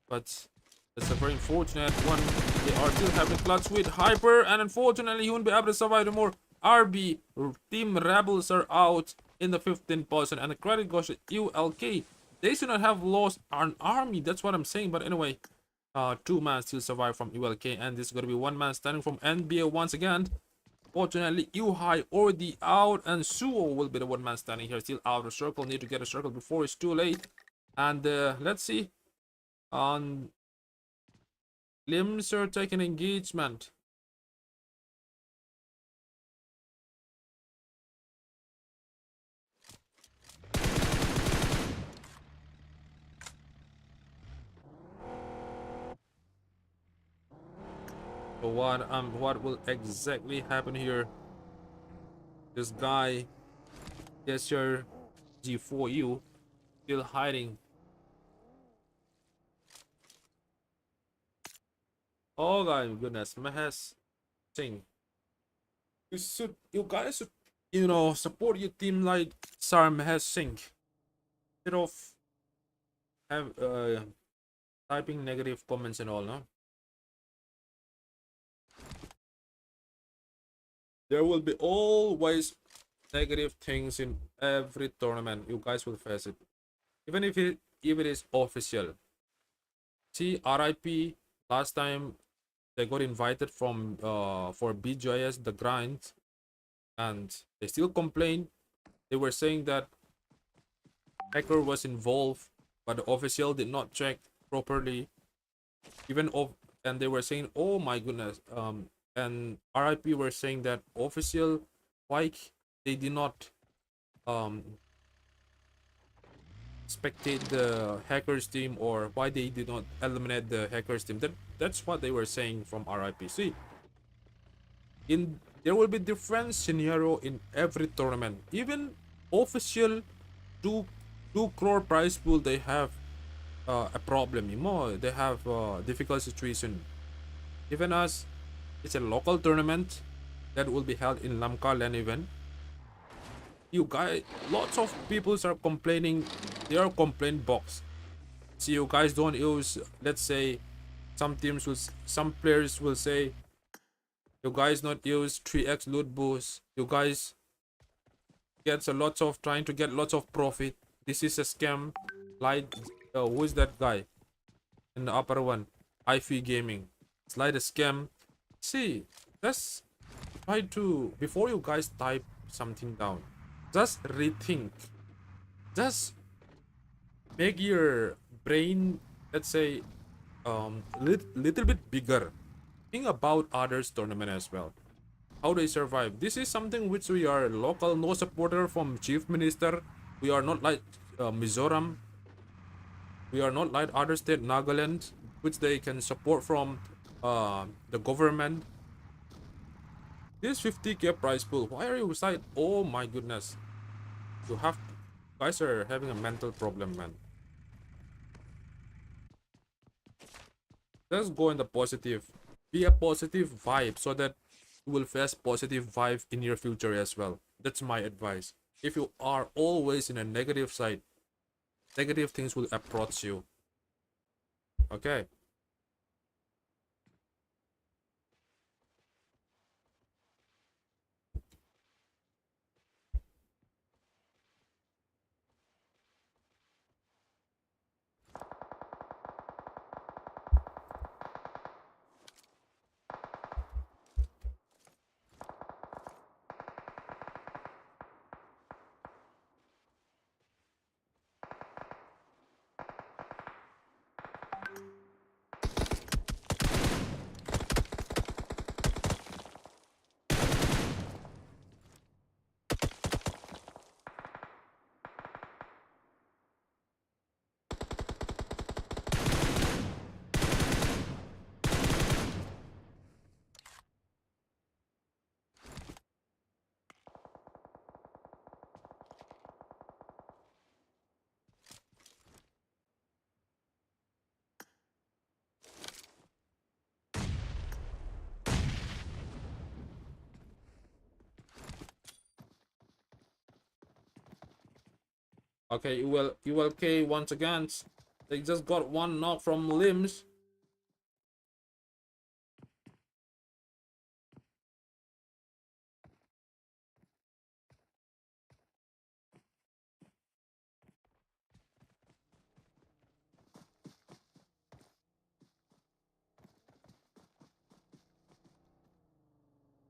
But it's a very unfortunate one. They are still having clutch with Hyper, and unfortunately he won't be able to survive the more. RB Team Rebels are out in the 15th position, and the credit goes to ULK. They should not have lost an army, that's what I'm saying. But anyway, 2 man still survive from ULK, and this is gonna be 1 man standing from NBA once again. Fortunately, Uhai already out, and Suo will be the 1 man standing here, still out of circle. Need to get a circle before it's too late. And let's see. On Limbs are taking engagement. So what will exactly happen here? This guy, yes, your G4U, still hiding. Oh my goodness, Mahesh Singh. You guys should, you know, support your team like Sir Mahesh Singh. Instead of have typing negative comments and all, no? There will be always negative things in every tournament. You guys will face it, even if it is official. See, RIP last time they got invited from for BGIS the grind, and they still complain. They were saying that hacker was involved, but the official did not check properly. Even of and they were saying, oh my goodness, and RIP were saying that official, why they did not spectate the hackers team, or why they did not eliminate the hackers team. That's what they were saying from RIP. See, there will be different scenario in every tournament. Even official 2 crore prize pool, they have a problem. You know, they have a difficult situation. Even as it's a local tournament that will be held in Lamka Land event. You guys, lots of people are complaining. They are complaint box. See, you guys don't use, let's say, some players will say, you guys not use 3x loot boost. You guys gets a lot of trying to get lots of profit. This is a scam. Like, who is that guy in the upper one? IFE Gaming. It's like a scam. See, just try to, before you guys type something down, just rethink. Just make your brain, let's say, little bit bigger. Think about others tournament as well, how they survive. This is something which we are local, no supporter from chief minister. We are not like Mizoram. We are not like other state, Nagaland, which they can support from the government. This 50k prize pool, why are you side? Oh my goodness, you guys are having a mental problem, man. Let's go in the positive. Be a positive vibe so that you will face positive vibe in your future as well. That's my advice. If you are always in a negative side, negative things will approach you. Okay. Okay, ULK once again. They just got one knock from Limbs.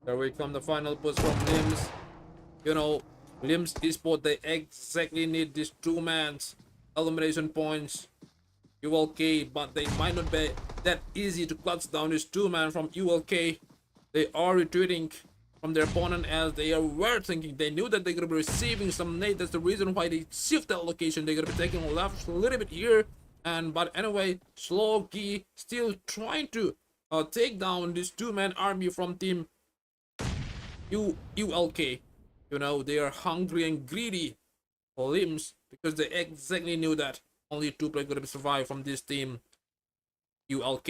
There we come, the final push from Limbs. You know, Limbs Esports, they exactly need these two man's elimination points. ULK, but they might not be that easy to clutch down this two man from ULK. They are retreating from their opponent as they were thinking. They knew that they're gonna be receiving some nade. That's the reason why they shift that location. They're gonna be taking left a little bit here. And but anyway, Slowkey still trying to take down this two-man army from team ULK. You know, they are hungry and greedy for Limbs because they exactly knew that only two players gonna survive from this team ULK.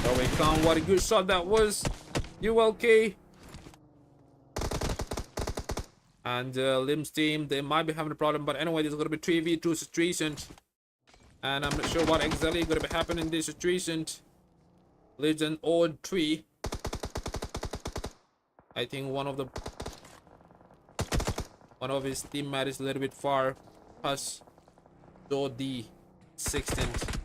There we come. What a good shot that was. ULK. And Lim's team, they might be having a problem. But anyway, there's going to be 3v2 situations. And I'm not sure what exactly is going to be happening in this situation. Legend on 3. I think one of his teammates is a little bit far past the 16th.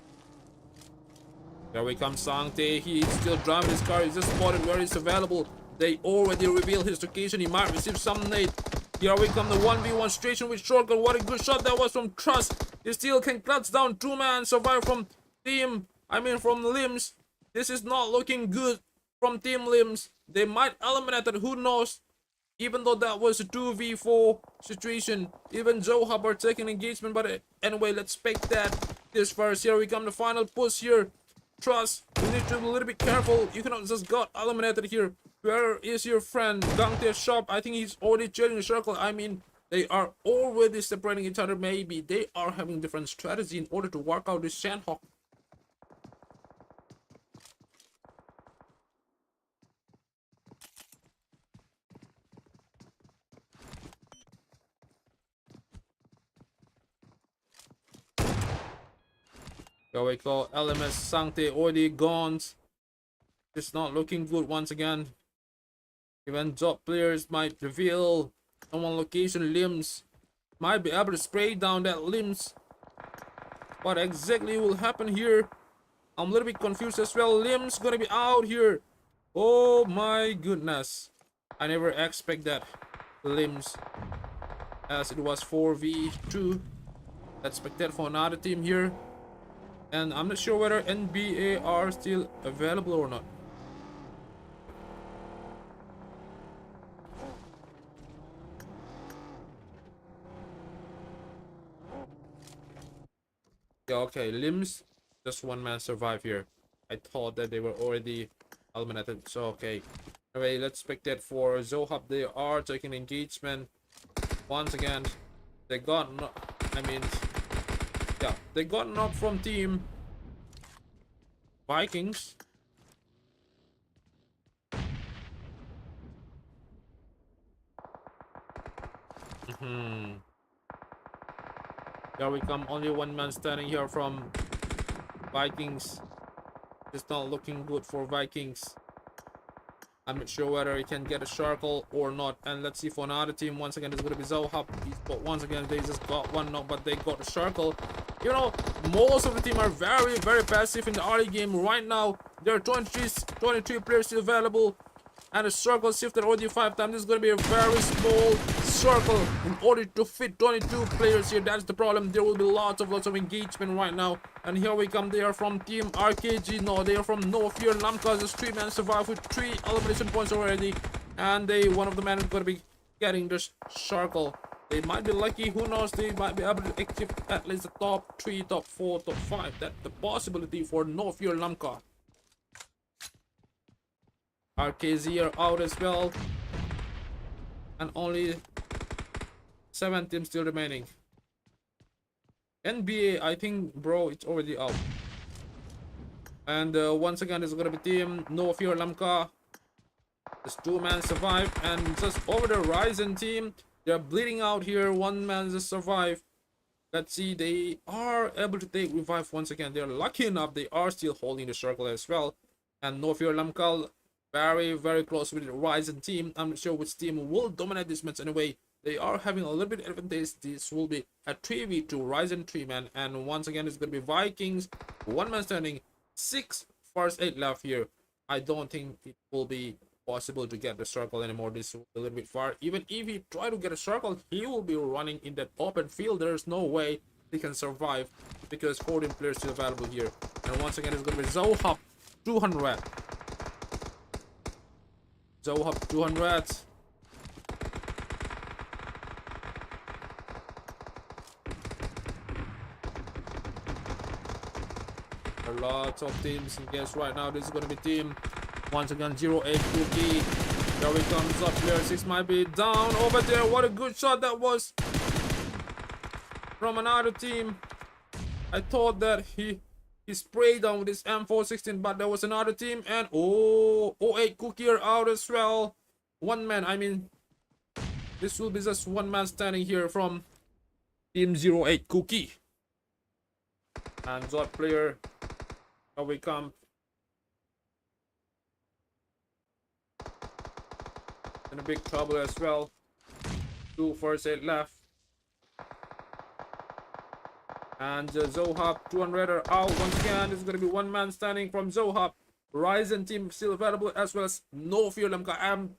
There we come Sangte. He's still driving his car. He's just spotted where he's available. They already revealed his location. He might receive some nade. Here we come, the 1v1 situation with Shotgun. What a good shot that was from Trust. He still can clutch down two man, survive from from Limbs. This is not looking good from Team Limbs. They might eliminate it, who knows. Even though that was a 2v4 situation. Even Joe Hubbard taking engagement. But anyway, let's pick that. This first. Here we come, the final push here. Trust, you need to be a little bit careful. You cannot just got eliminated here. Where is your friend? Gangtae shop. I think he's already chairing the circle. They are already separating each other. Maybe they are having different strategy in order to work out this Sandhawk. Here we go. LMS Sangte already gone. It's not looking good once again. Even top players might reveal someone location. Limbs might be able to spray down that Limbs. What exactly will happen here? I'm a little bit confused as well. Limbs gonna be out here. Oh my goodness. I never expect that. Limbs. As it was 4v2. Expected for another team here. And I'm not sure whether NBA are still available or not. Yeah, okay, Limbs, just one man survive here. I thought that they were already eliminated, so okay. Anyway, let's spectate for Zohab. They are taking engagement. Once again, they got they got knocked from team Vikings. Here we come, only one man standing here from Vikings. It's not looking good for Vikings. I'm not sure whether he can get a circle or not. And let's see for another team. Once again, it's going to be Zohab. But once again, they just got one knock, but they got a circle. You know, most of the team are very, very passive in the early game. Right now, there are 23 players still available. And the circle shifted already 5 times. This is going to be a very small circle in order to fit 22 players here. That's the problem. There will be lots of engagement right now. And here we come. They are from Team RKG. No, they are from No Fear Lamka. Just 3 men survive with 3 elimination points already. And one of the men is going to be getting this circle. They might be lucky. Who knows? They might be able to achieve at least the top 3, top 4, top 5. That's the possibility for No Fear Lamka. RKZ are out as well. And only 7 teams still remaining. NBA, I think, bro, it's already out. And once again, it's gonna be team No Fear Lamka. Just 2-man survive, and just over the Ryzen team, they're bleeding out here. 1 man just survive. Let's see, they are able to take revive once again. They're lucky enough, they are still holding the circle as well. And No Fear Lamkal very close with the Ryzen team. I'm not sure which team will dominate this match anyway. They are having a little bit advantage. This will be a 3v2 Ryzen 3-man, and once again it's gonna be Vikings. 1 man standing, 6 first 8 left here. I don't think it will be possible to get the circle anymore. This will be a little bit far. Even if he try to get a circle, he will be running in that open field. There's no way he can survive because 14 players still available here. And once again it's gonna be Zohab 200. Zohab 200. Lots of teams engaged right now. This is going to be team once again 08 Cookie. There we comes up. Player 6 might be down over there. What a good shot that was from another team. I thought that he sprayed down with his M416, but there was another team, and 08 Cookie are out as well. 1 man, I mean, this will be just 1 man standing here from team 08 Cookie. And Zod player, here we come. In a big trouble as well. 2 first 8 left. And Zohab 200 are out once again. This is going to be 1 man standing from Zohab. Ryzen team still available, as well as No Fear Lamka.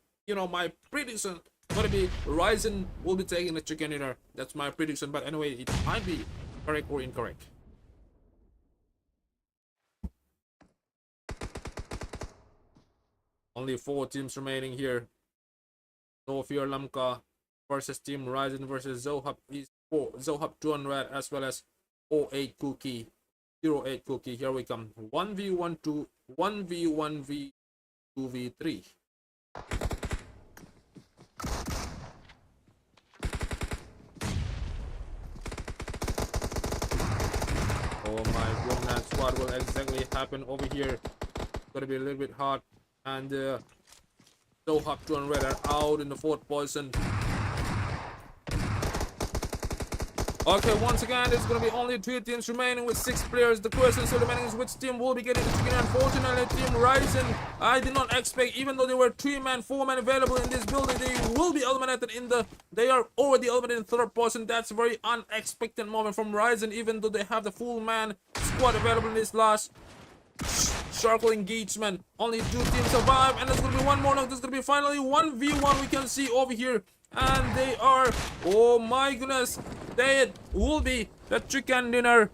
My prediction going to be Ryzen will be taking the chicken dinner. That's my prediction, but anyway, it might be correct or incorrect. Only 4 teams remaining here. No Fear Lamka versus Team Ryzen versus Zohab Esports, Zohab 200, as well as 08 Cookie, 08 Cookie. Here we come. 1v1 1v1v 2v3. Oh my goodness, what will exactly happen over here? It's gonna be a little bit hard. And Zohab 200 are out in the 4th position. Okay, once again, there's going to be only 3 teams remaining with 6 players. The question still remaining is which team will be getting the chicken. Unfortunately, Team Ryzen, I did not expect, even though there were 3-man, 4-man available in this building, they will be eliminated they are already eliminated in 3rd position. That's a very unexpected moment from Ryzen, even though they have the full man squad available in this last circle engagement. Only 2 teams survive, and there's gonna be 1 more knock. There's gonna be finally 1v1 we can see over here, and they are, oh my goodness, they will be the chicken dinner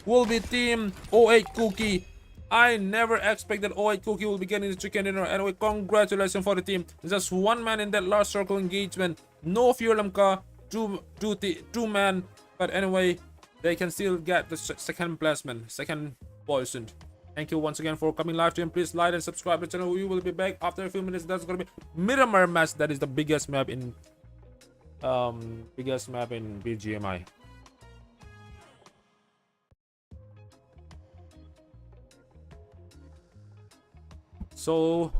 will be team 08 Cookie. I never expected 08 Cookie will be getting the chicken dinner. Anyway, congratulations for the team. Just 1 man in that last circle engagement. No Fear Lamka, 2 man, but anyway, they can still get the second placement, 2nd position. Thank you once again for coming live stream. Please like and subscribe to the channel. We will be back after a few minutes. That's gonna be Miramar match. That is the biggest map in BGMI. So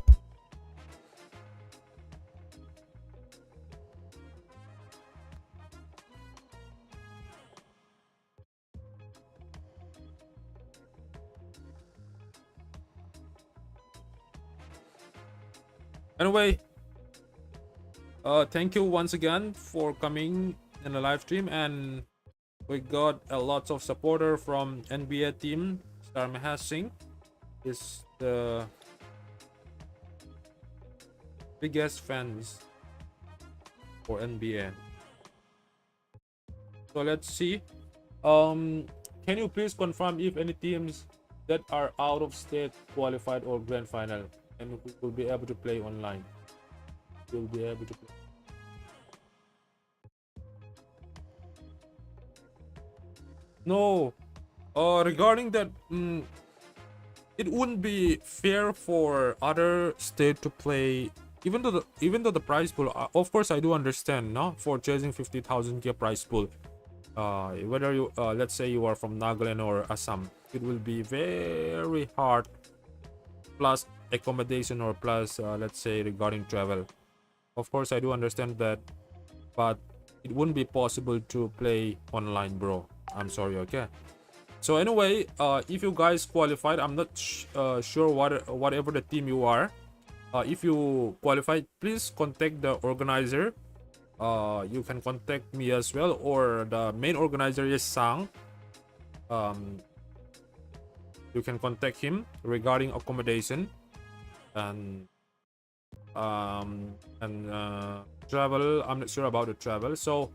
anyway, thank you once again for coming in the live stream, and we got a lot of supporter from NBA team. Star Mahas Singh is the biggest fans for NBA. So let's see. Can you please confirm if any teams that are out of state qualified or grand final, and we will be able to play online? We'll be able to play. No, regarding that, it wouldn't be fair for other state to play. Even though the prize pool, of course I do understand, no, for chasing 50,000 prize pool, Whether you let's say you are from Nagaland or Assam, it will be very hard, plus accommodation or plus let's say regarding travel. Of course I do understand that, but it wouldn't be possible to play online, bro. I'm sorry. Okay, so anyway, if you guys qualified, I'm not sure whatever the team you are, if you qualified, please contact the organizer. You can contact me as well, or the main organizer is Sang. um, you can contact him regarding accommodation and travel. I'm not sure about the travel, so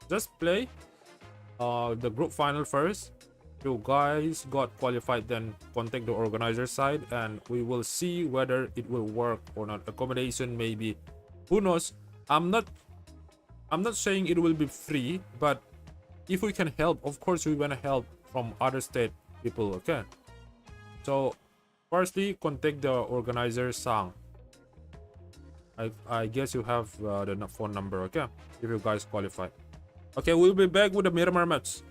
just play the group final first. If you guys got qualified, then contact the organizer side and we will see whether it will work or not. Accommodation, maybe, who knows. I'm not saying it will be free, but if we can help, of course we want to help from other state people. Okay, so firstly contact the organizer Sang. I guess you have the phone number. Okay, if you guys qualify. Okay, we'll be back with the Miramar match.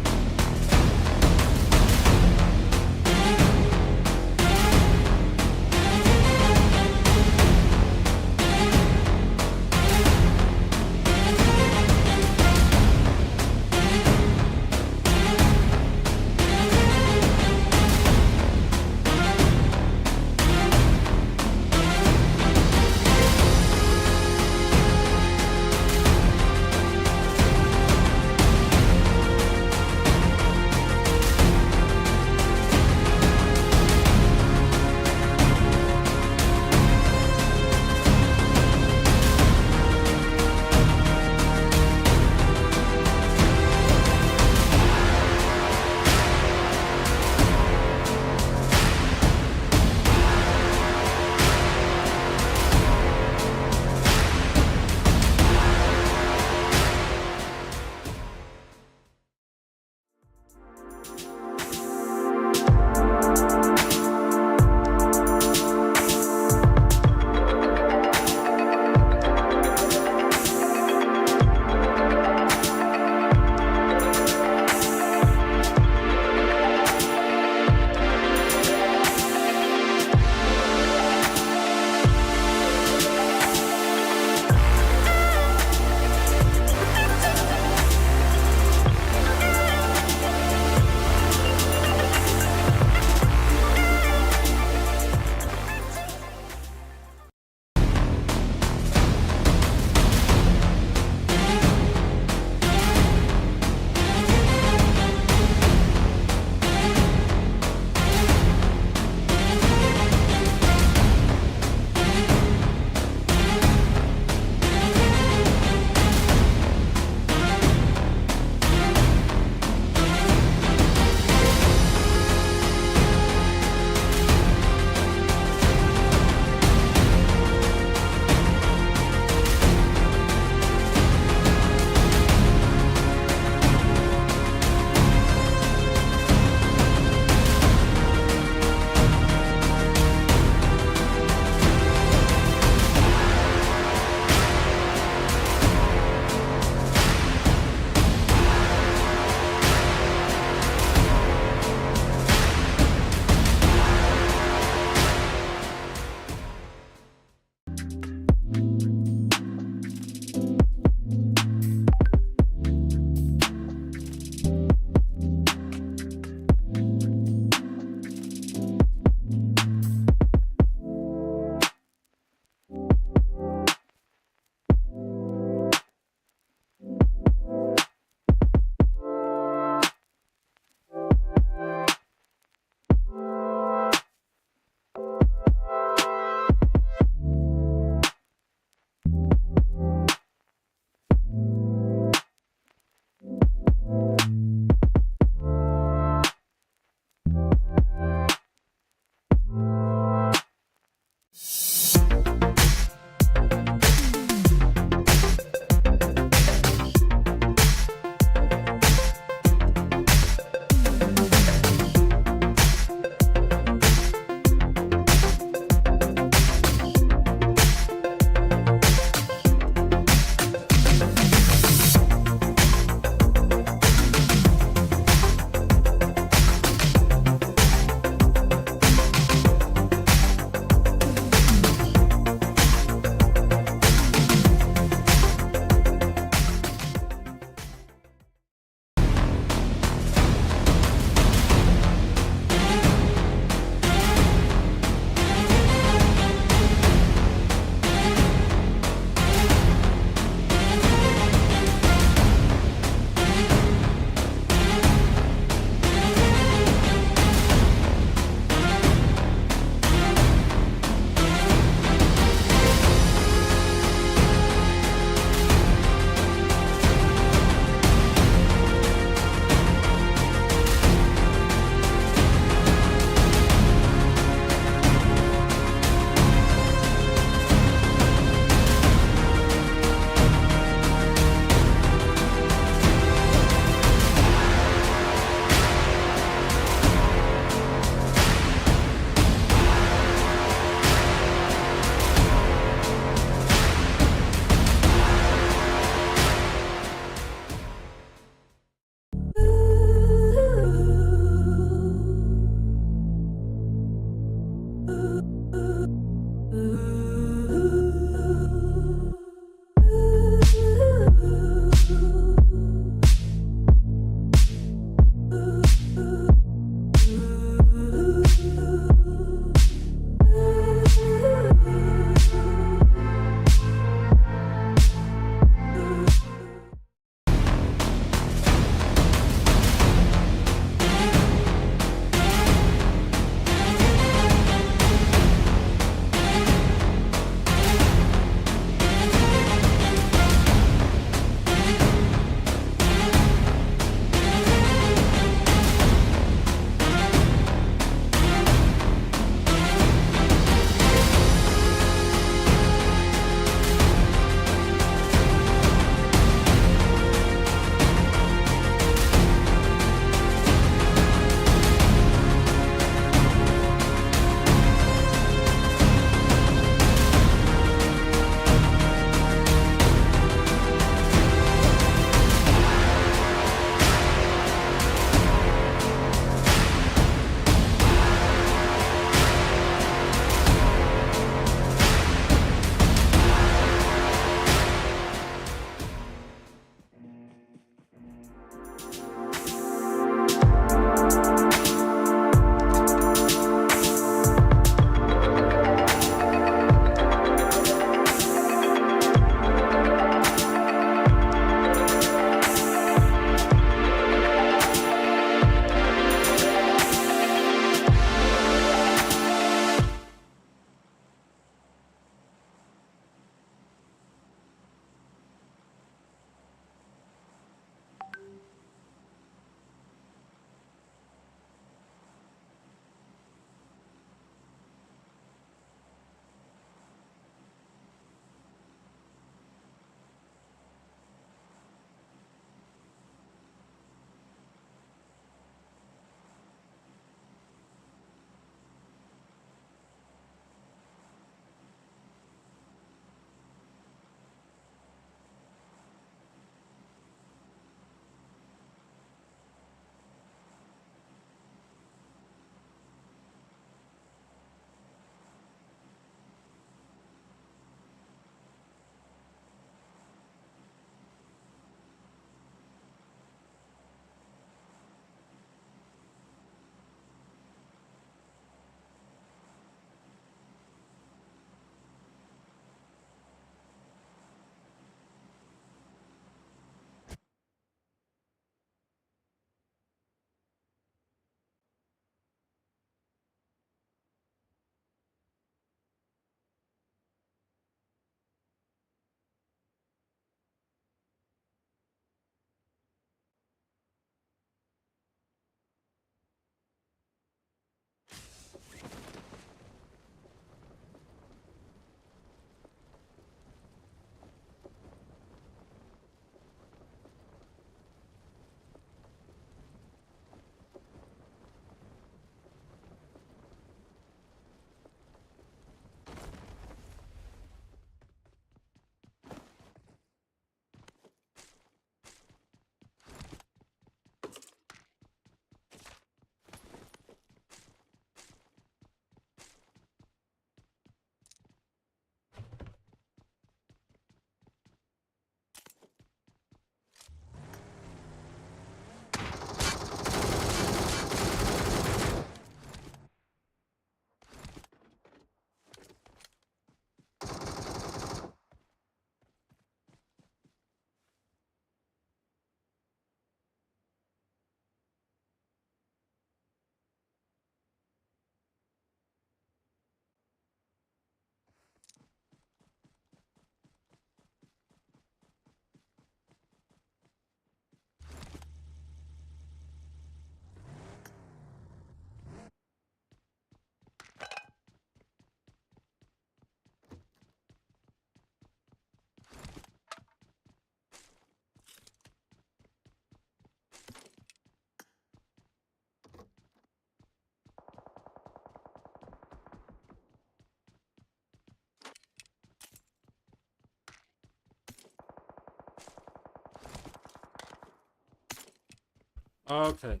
Okay.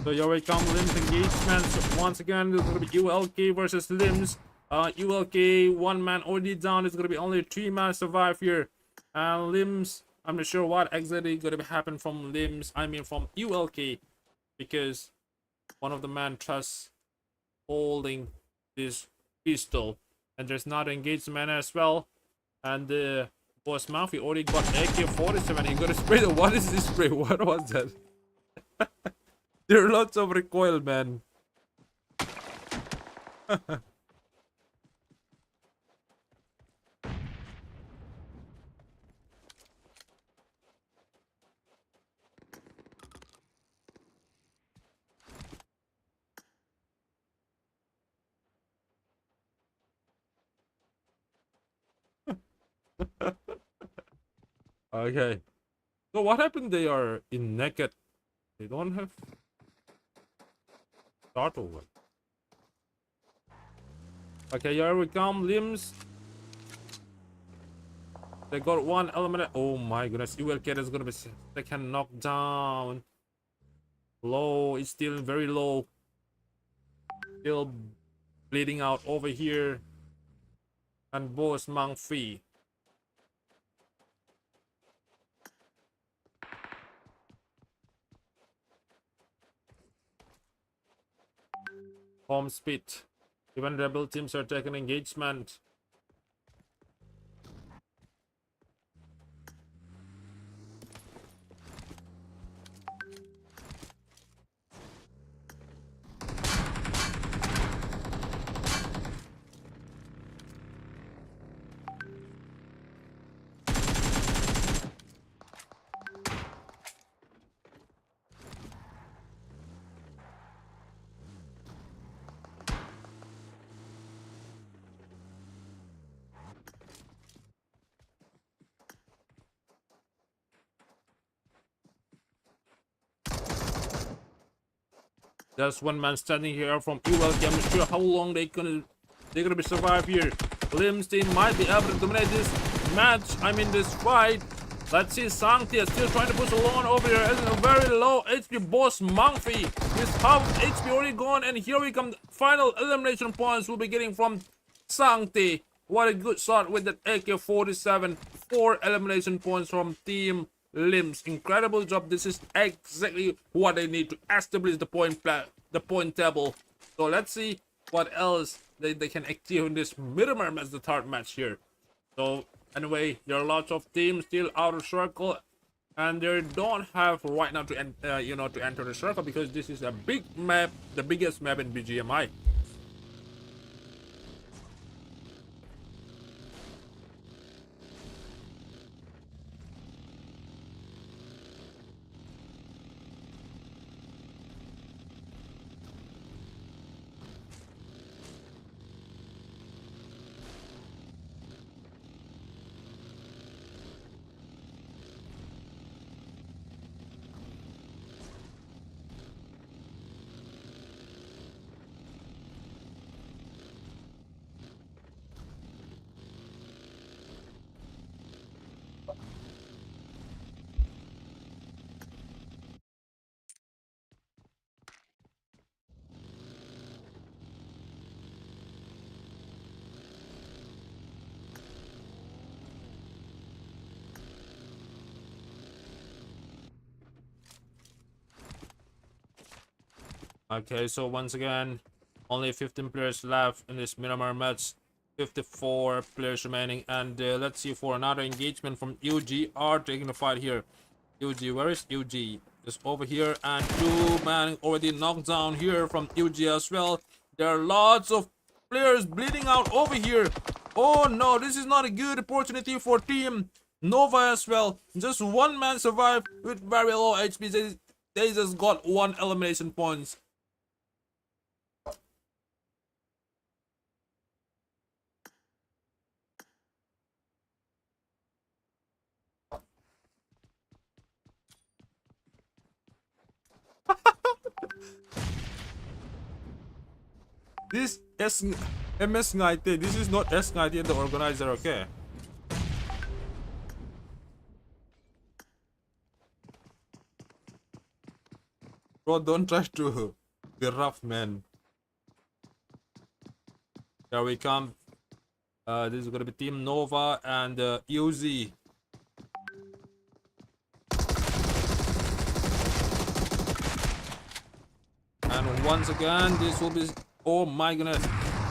So here we come, Limbs engagements. Once again, it's gonna be ULK versus Limbs. ULK, one man already down. It's gonna be only 3 man survive here. And Limbs, I'm not sure what exactly gonna happen from Limbs. I mean from ULK, because one of the man trusts holding this pistol, and there's not engagement as well. And the boss Murphy already got AK-47. He got a spray. What is this spray? What was that? There are lots of recoil, man. Okay. So what happened? They are in naked. They don't have start over. Okay, here we come, Limbs. They got one element. Oh my goodness, ULK is gonna be second knockdown. Low, it's still very low. Still bleeding out over here. And boss Murphy. Home speed. Even rebel teams are taking engagement. There's one man standing here from ULK. I'm not sure how long they're gonna be survive here. Limbs team might be able to dominate this match. I mean this fight. Let's see, Sanctia still trying to push along over here. As a very low HP boss Murphy. His half HP already gone, and here we come. Final elimination points we'll be getting from Sancti. What a good shot with that AK-47. 4 elimination points from Team Limbs. Incredible job. This is exactly what they need to establish the point table. So let's see what else they can achieve in this Miramar match, the third match here. So anyway, there are lots of teams still out of circle, and they don't have right now to to enter the circle, because this is a big map, the biggest map in BGMI. Okay, so once again, only 15 players left in this Miramar match. 54 players remaining, and let's see for another engagement from UG are taking the fight here. UG, where is UG? Just over here, and 2 man already knocked down here from UG as well. There are lots of players bleeding out over here. Oh no, this is not a good opportunity for Team Nova as well. Just 1 man survived with very low HP. They just got 1 elimination points. This MS Ngaite, this is not S Ngaite the organizer, okay? Bro, don't try to be rough, man. Here we come. This is gonna be Team Nova and Uzi. And once again, this will be... Oh my goodness.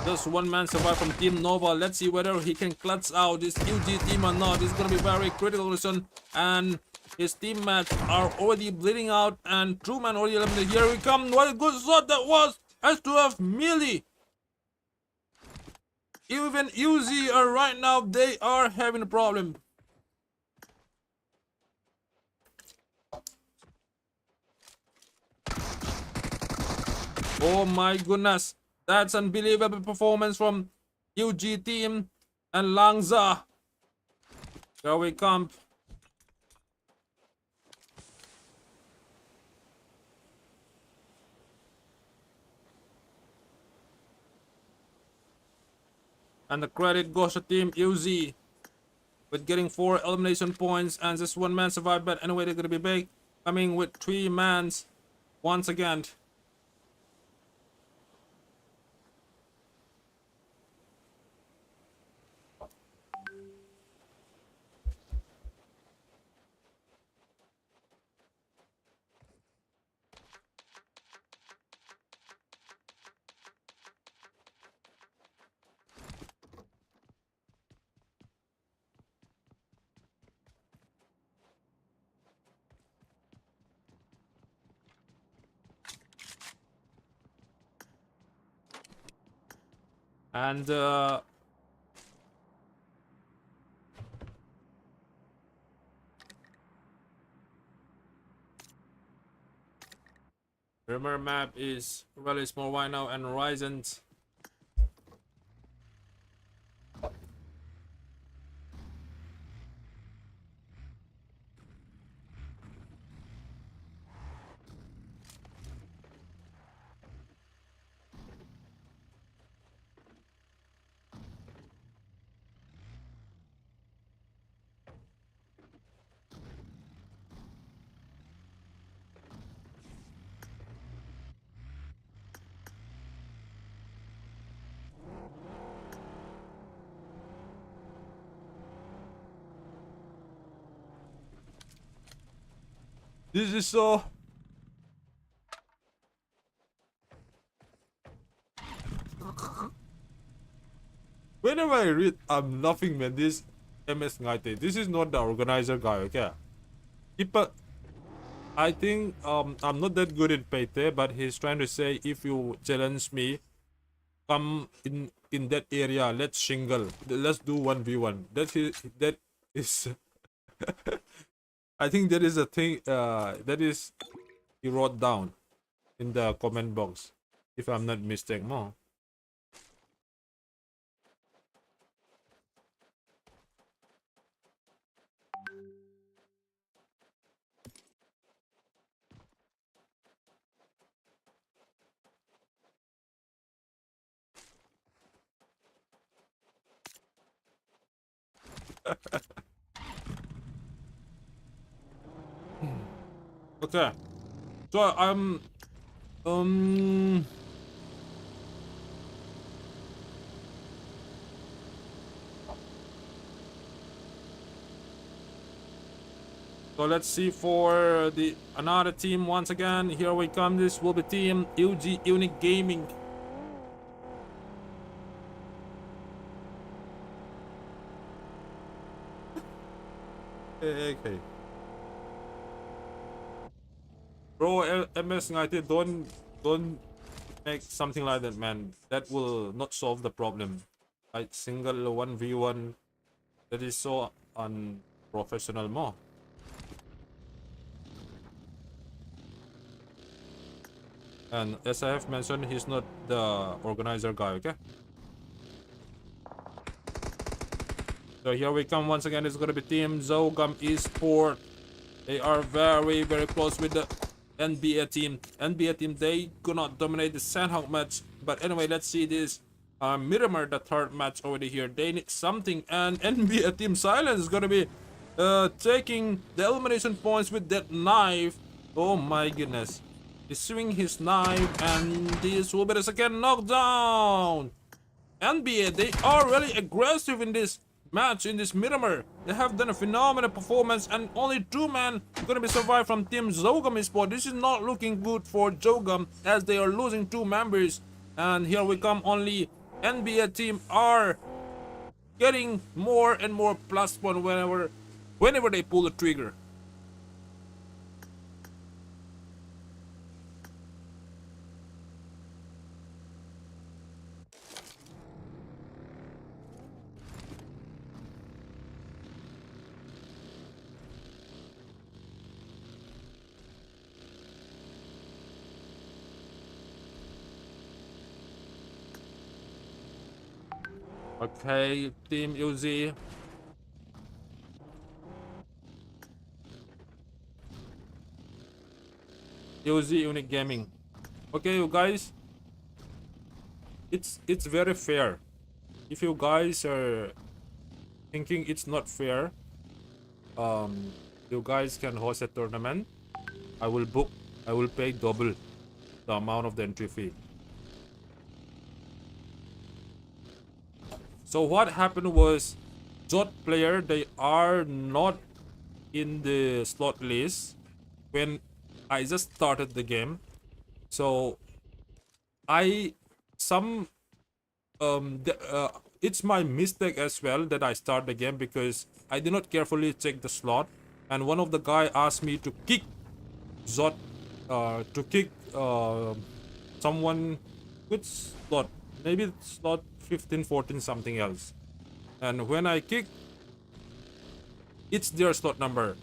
Just one man survived from Team Nova. Let's see whether he can clutch out this UG team or not. This is gonna be very critical mission. And his teammates are already bleeding out. And True Man already eliminated. Here we come. What a good shot that was. S2F melee. Even Uzi are right now, they are having a problem. Oh my goodness. That's unbelievable performance from UG team and Langza. Here we come. And the credit goes to Team UZ with getting 4 elimination points, and just 1 man survived. But anyway, they're gonna be big, coming with 3 mans once again. And Rimmer map is really small right now, and Horizons. This is so... Whenever I read, I'm laughing, man. This MS Ngaite, this is not the organizer guy, okay? People, I think I'm not that good at Payte, but he's trying to say, if you challenge me, come in that area, let's shingle, let's do 1v1. That is I think that is a thing that is he wrote down in the comment box, if I'm not mistaken. No. Okay, so so let's see for the another team once again. Here we come. This will be Team UG Unique Gaming. Okay. Bro, MS United, don't make something like that, man. That will not solve the problem. Like single 1v1, that is so unprofessional more. And as I have mentioned, he's not the organizer guy, okay? So here we come once again. It's gonna be Team Zogam Esports. They are very, very close with the NBA team. NBA team, they could not dominate the Sandhawk match. But anyway, let's see this. Miramar, the third match already here. They need something, and NBA Team Silence is gonna be taking the elimination points with that knife. Oh my goodness. He's swinging his knife, and this will be the second knockdown. NBA, they are really aggressive in this match, in this Miramar. They have done a phenomenal performance, and only 2 men are gonna be survived from Team Zogam Esports. This is not looking good for Zogam, as they are losing 2 members. And here we come, only NBA team are getting more and more plus point whenever they pull the trigger. Okay, Team Uzi. Uzi Unique Gaming. Okay, you guys. It's very fair. If you guys are thinking it's not fair, you guys can host a tournament. I will pay double the amount of the entry fee. So what happened was, Zot player, they are not in the slot list when I just started the game. So it's my mistake as well that I start the game, because I did not carefully check the slot, and one of the guy asked me to kick Zot, someone with slot, maybe slot 15, 14, something else. And when I kick, it's their slot number.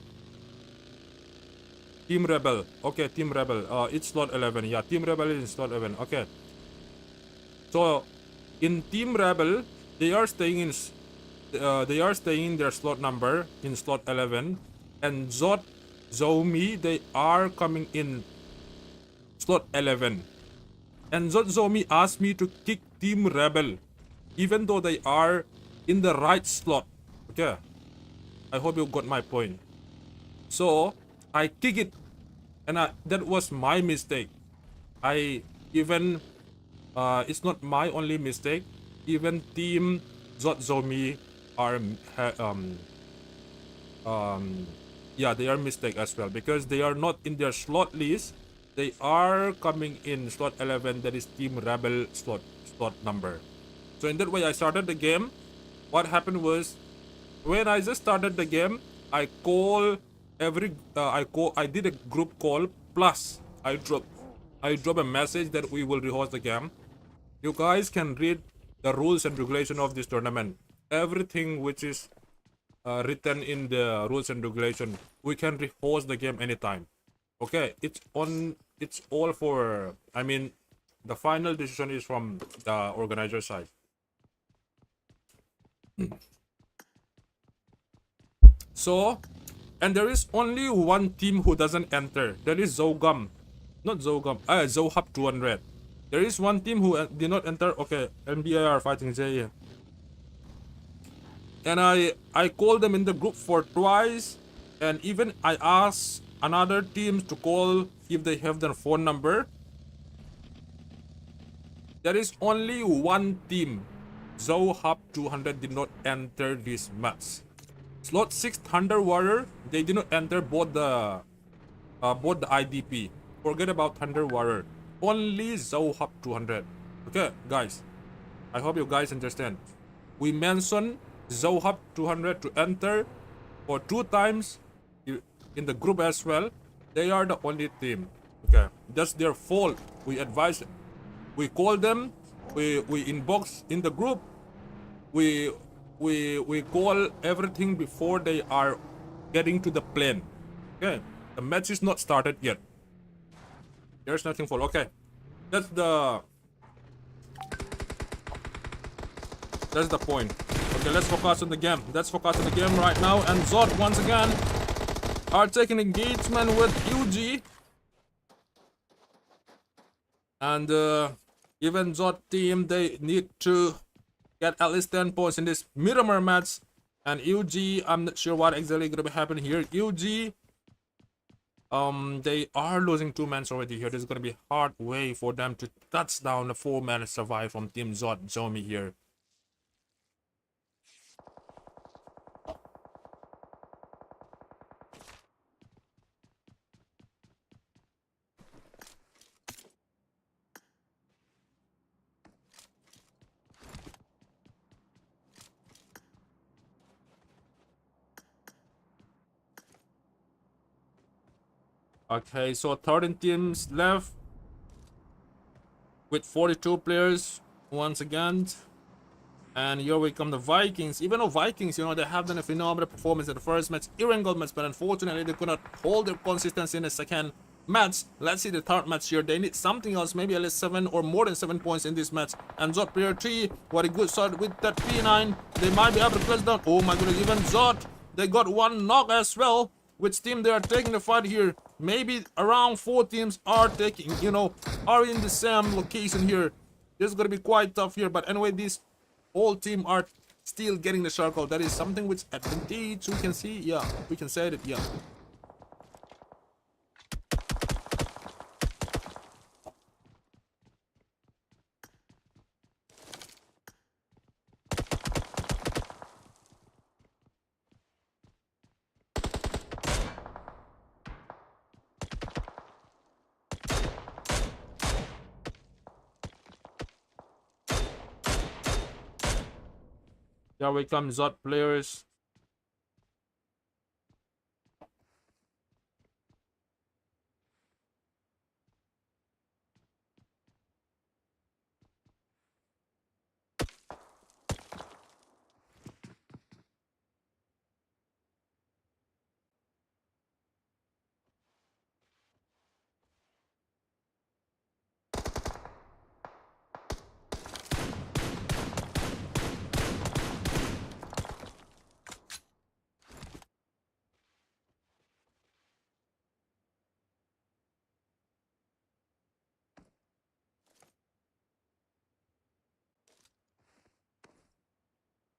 Team Rebel. Okay, Team Rebel. It's slot 11. Yeah, Team Rebel is in slot 11. Okay. So in Team Rebel, they are staying in their slot number in slot 11, and Zot, Zomi, they are coming in slot 11. And Zot Zomi asked me to kick Team Rebel, even though they are in the right slot. Okay, I hope you got my point. So I kick it, and that was my mistake. It's not my only mistake. Even Team Zot Zomi are they are mistake as well, because they are not in their slot list. They are coming in slot 11. That is Team Rebel slot number. So in that way, I started the game. What happened was, when I just started the game, I did a group call, plus I drop a message that we will rehost the game. You guys can read the rules and regulation of this tournament. Everything which is written in the rules and regulation, we can rehost the game anytime. Okay, it's all for, I mean, the final decision is from the organizer side. So, and there is only one team who doesn't enter. That is Zogam. Not Zogam. Zohab 200. There is one team who did not enter. Okay, NBA are fighting J. And I called them in the group for twice. And even I asked another team to call if they have their phone number. There is only one team. Zohab 200 did not enter this match. Slot 6 Thunder Warrior, they did not enter both the IDP. Forget about Thunder Warrior. Only Zohab 200. Okay, guys. I hope you guys understand. We mentioned Zohab 200 to enter for 2 times in the group as well. They are the only team. Okay, that's their fault. We advise, we call them, we inbox in the group, we call everything before they are getting to the plane. Okay, the match is not started yet. There's nothing for. Okay, that's the point. Okay, let's focus on the game. Let's focus on the game right now. And Zot once again are taking engagement with UG. And Even Zod team, they need to get at least 10 points in this Miramar match. And UG, I'm not sure what exactly gonna be happening here. UG, they are losing 2 men already here. This is gonna be a hard way for them to touch down the 4-man survive from Team Zod Zombie here. Okay, so 13 teams left with 42 players once again. And here we come the Vikings. Even though Vikings, you know, they have done a phenomenal performance in the first match, Iran gold match, but unfortunately they could not hold their consistency in the second match. Let's see the third match here. They need something else, maybe at least 7 or more than 7 points in this match. And Zod player 3, what a good start with that P9. They might be able to close down. Oh my goodness, even Zod, they got 1 knock as well. Which team they are taking the fight here? Maybe around 4 teams are taking, you know, are in the same location here. This is gonna be quite tough here, but anyway, these all team are still getting the circle. That is something which advantage we can see. Yeah, we can say that. Yeah. Here we come, Zod players.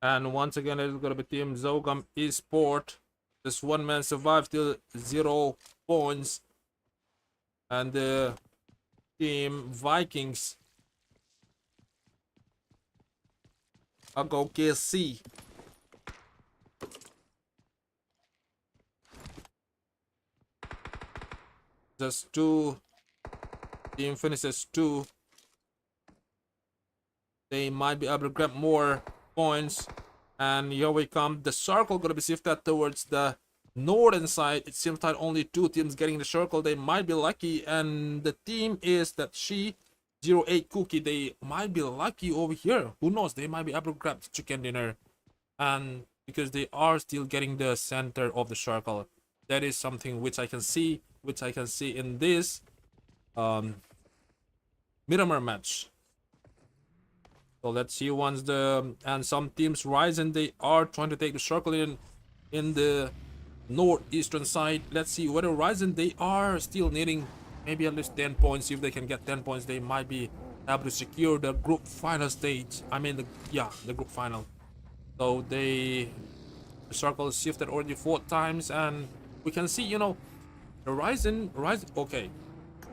And once again, it's gonna be Team Zogam Esports. This 1 man survived till 0 points. And the Team Vikings I'll go KC. Just 2. Team finishes 2. They might be able to grab more points. And here we come. The circle gonna be shifted towards the northern side. It seems that only 2 teams getting the circle. They might be lucky. And the team is that she 08 Cookie. They might be lucky over here. Who knows? They might be able to grab chicken dinner. And because they are still getting the center of the circle. That is something which I can see. Which I can see in this Miramar match. So let's see once the and some teams rise and they are trying to take the circle in the northeastern side. Let's see whether Ryzen they are still needing maybe at least 10 points. If they can get 10 points, they might be able to secure the group final stage. I mean the group final. So the circle is shifted already 4 times, and we can see, you know, the Ryzen okay.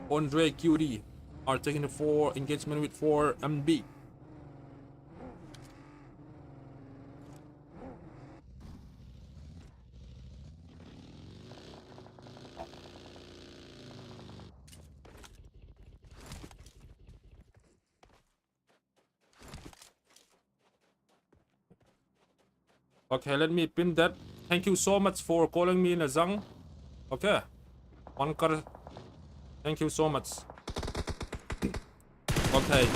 Andre QD are taking the 4 engagement with 4 MB. Okay, let me pin that. Thank you so much for calling me Nazang. Okay. 1 car. Thank you so much. Okay.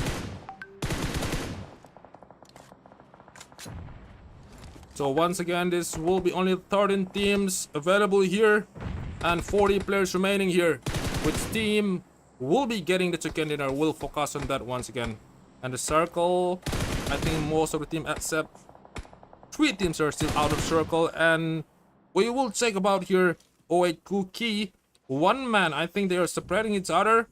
So once again, this will be only 13 teams available here and 40 players remaining here. Which team will be getting the chicken dinner? We'll focus on that once again. And the circle, I think most of the team except 3 teams are still out of circle, and we will check about here. 08 Cookie, 1 man. I think they are separating each other.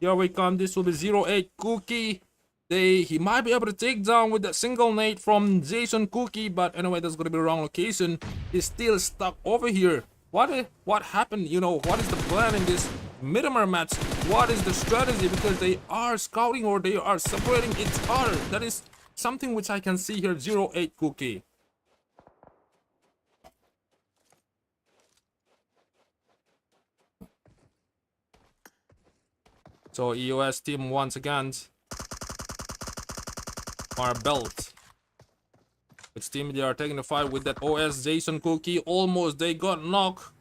Here we come. This will be 08 Cookie He might be able to take down with that single nade from Jason Cookie, but anyway, that's gonna be the wrong location. He's still stuck over here. What happened? You know, what is the plan in this Miramar match? What is the strategy? Because they are scouting or they are separating each other. That is something which I can see here. 08 Cookie. So EOS team once again are belt. Which team they are taking the fight with that OS Jason Cookie? Almost they got knocked.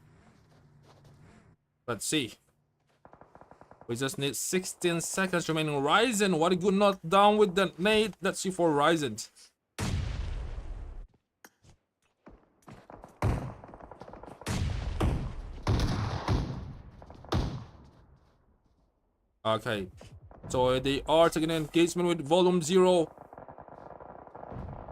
Let's see. We just need 16 seconds remaining. Ryzen, what a good knockdown with that nade. Let's see for Ryzen. Okay. So they are taking an engagement with volume 0.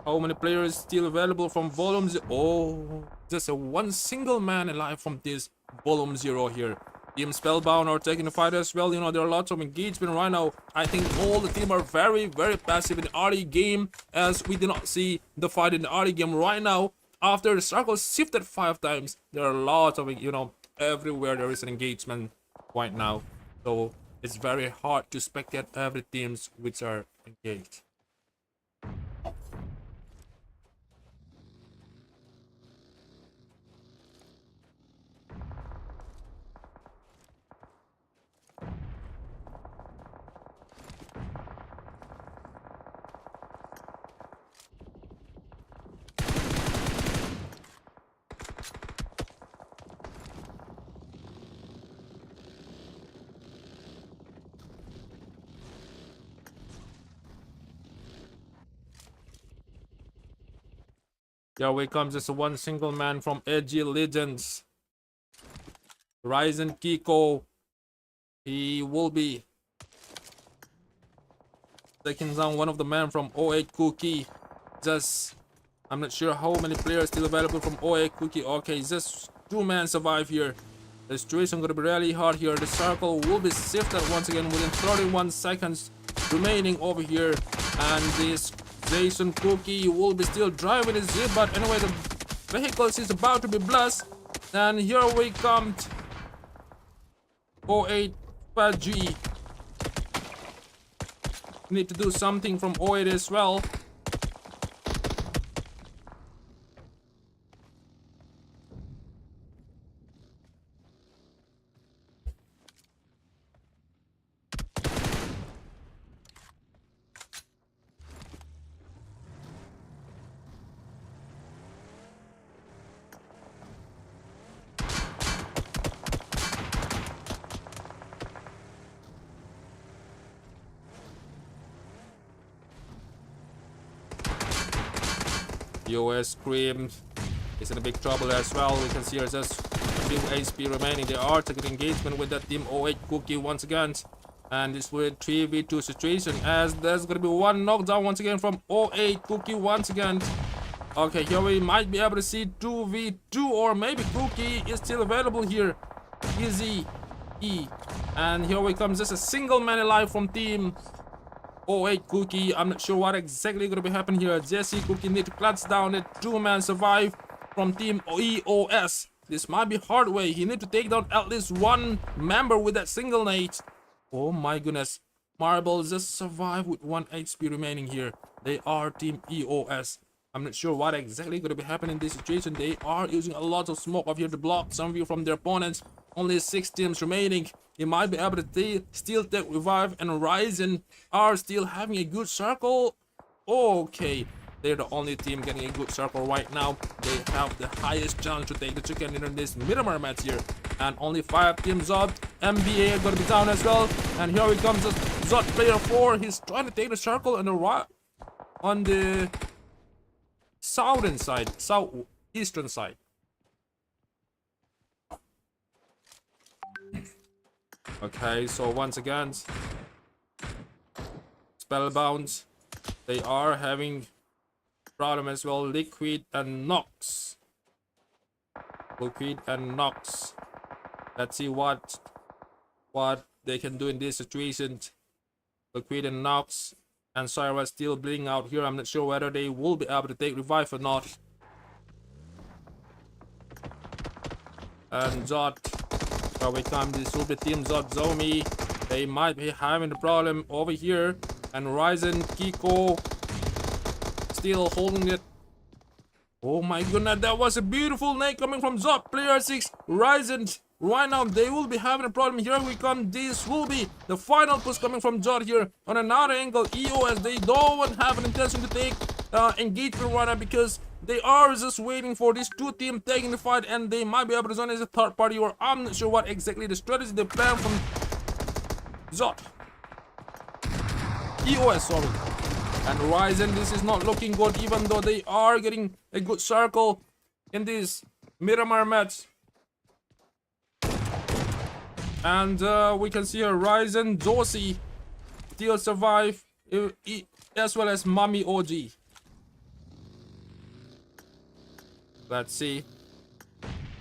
How many players still available from volume 0? Oh, just a one single man alive from this volume 0 here. Team Spellbound are taking the fight as well. You know, there are lots of engagement right now. I think all the team are very, very passive in the early game, as we do not see the fight in the early game right now. After the circle shifted 5 times, there are lots of, you know, everywhere there is an engagement right now. So it's very hard to spectate every teams which are engaged. Here we comes just one single man from Edgy Legends. Ryzen Kiko. He will be taking down one of the men from 08 Cookie. Just, I'm not sure how many players still available from 08 Cookie. Okay, just 2 men survive here. The situation gonna be really hard here. The circle will be shifted once again within 31 seconds remaining over here. And this Jason Cookie will be still driving his jeep, but anyway, the vehicle is about to be blessed. And here we come. 08 G. Need to do something from 08 as well. US Scream is in a big trouble as well. We can see there's just a few HP remaining. They are taking engagement with that team 08 Cookie once again. And this will 3v2 situation, as there's gonna be one knockdown once again from 08 Cookie once again. Okay, here we might be able to see 2v2, or maybe Cookie is still available here. Easy E. And here we come, just a single man alive from team 08 Cookie. I'm not sure what exactly gonna be happening here. Jesse Cookie need to clutch down it. 2-man survive from team EOS. This might be hard way. He need to take down at least one member with that single nade. Oh my goodness. Marble just survived with 1 HP remaining here. They are team EOS. I'm not sure what exactly gonna be happening in this situation. They are using a lot of smoke up here to block some view from their opponents. Only 6 teams remaining. He might be able to still take revive, and Ryzen are still having a good circle. Okay, they're the only team getting a good circle right now. They have the highest chance to take the chicken in this Miramar match here. And only 5 teams up. MBA are gonna be down as well. And here he comes, Zot player 4. He's trying to take the circle on the right, on the southern side, southeastern side. Okay, so once again, Spellbound, they are having problem as well. Liquid and Nox. Liquid and Nox. Let's see what they can do in this situation. Liquid and Nox And Syra still bleeding out here. I'm not sure whether they will be able to take revive or not. And Zod, here we come. This will be Team Zod Zomi. They might be having a problem over here. And Ryzen, Kiko, still holding it. Oh my goodness, that was a beautiful nade coming from Zod. Player 6, Ryzen. Right now, they will be having a problem. Here we come. This will be the final push coming from Zod here. On another angle, EOS, they don't have an intention to take engagement right now because they are just waiting for these two teams taking the fight, and they might be able to join as a third party, or I'm not sure what exactly the strategy they plan from Zod. EOS, sorry. And Ryzen, this is not looking good, even though they are getting a good circle in this Miramar match. And we can see a Ryzen, Josie still survive, as well as Mommy OG. Let's see.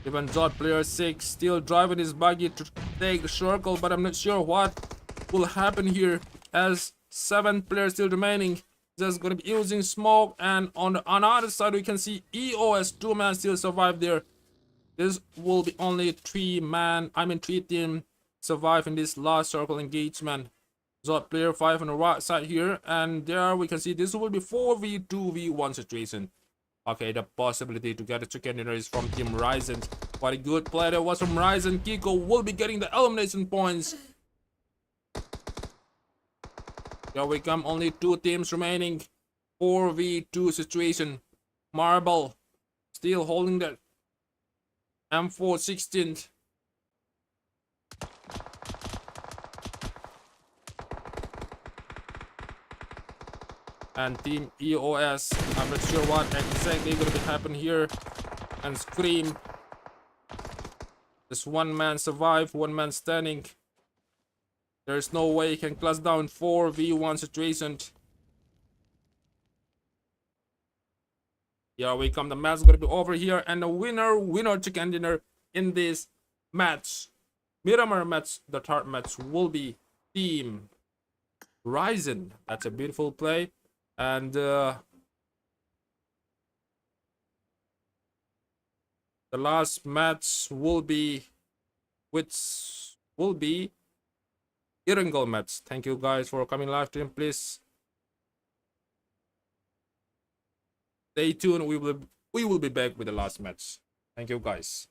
Even Zod player 6 still driving his buggy to take the circle, but I'm not sure what will happen here as 7 players still remaining. Just gonna be using smoke, and on the other side we can see EOS 2-man still survive there. This will be only 3 team survive in this last circle engagement. Zod player 5 on the right side here, and there we can see this will be 4v2v1 situation. Okay, the possibility to get a chicken dinner is from Team Ryzen. What a good play that was from Ryzen. Kiko will be getting the elimination points. Here we come, only 2 teams remaining. 4v2 situation. Marble still holding that M416. And Team EOS, I'm not sure what exactly going to be happening here. And Scream, just 1 man survive, 1 man standing. There's no way he can class down 4v1 situation. Here we come, the match is going to be over here, and the winner chicken dinner in this match, Miramar match, the third match, will be Team Ryzen. That's a beautiful play. And the last match will be, which will be Erangel match. Thank you guys for coming live stream. Please stay tuned. We will be back with the last match. Thank you guys.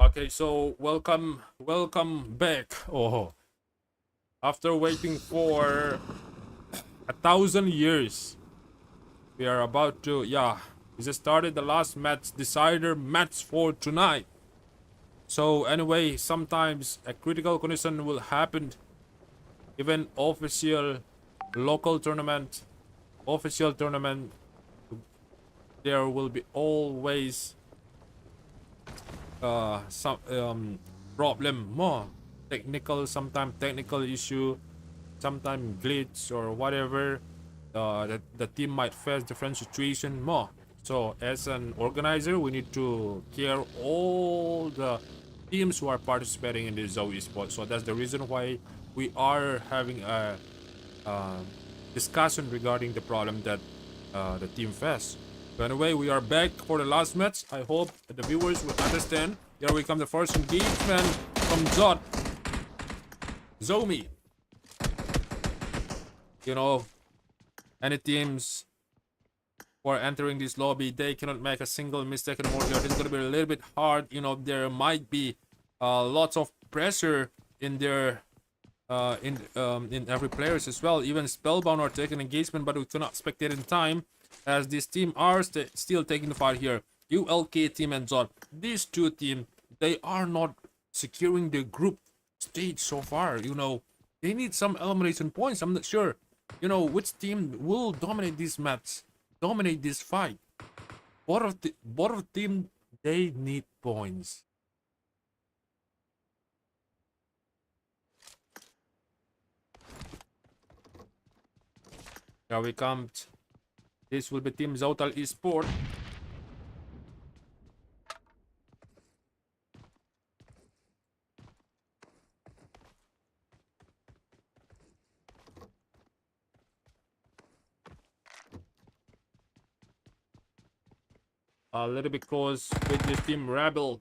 Okay, so welcome back. Oh, after waiting for 1,000 years, we are about to, we just started the last match decider match for tonight. So anyway, sometimes a critical condition will happen. Even local tournament, official tournament, there will be always some problem, more sometimes technical issue, sometimes glitch or whatever. The team might face different situation more. So as an organizer, we need to care all the teams who are participating in the Zoe Esports. So that's the reason why we are having a discussion regarding the problem that the team faced. So anyway, we are back for the last match. I hope the viewers will understand. Here we come, the first engagement from Zod. Zomi. You know, any teams who are entering this lobby, they cannot make a single mistake anymore. It's going to be a little bit hard. You know, there might be lots of pressure in their in every players as well. Even Spellbound are taking engagement, but we cannot spectate in time as this team are still taking the fight here. ULK team and Zod, these two teams, they are not securing the group stage so far. You know, they need some elimination points. I'm not sure, you know, which team will dominate this match, dominate this fight. Both of team, they need points. Here we come. This will be Team Zotal Esports. A little bit close with this Team Rebel.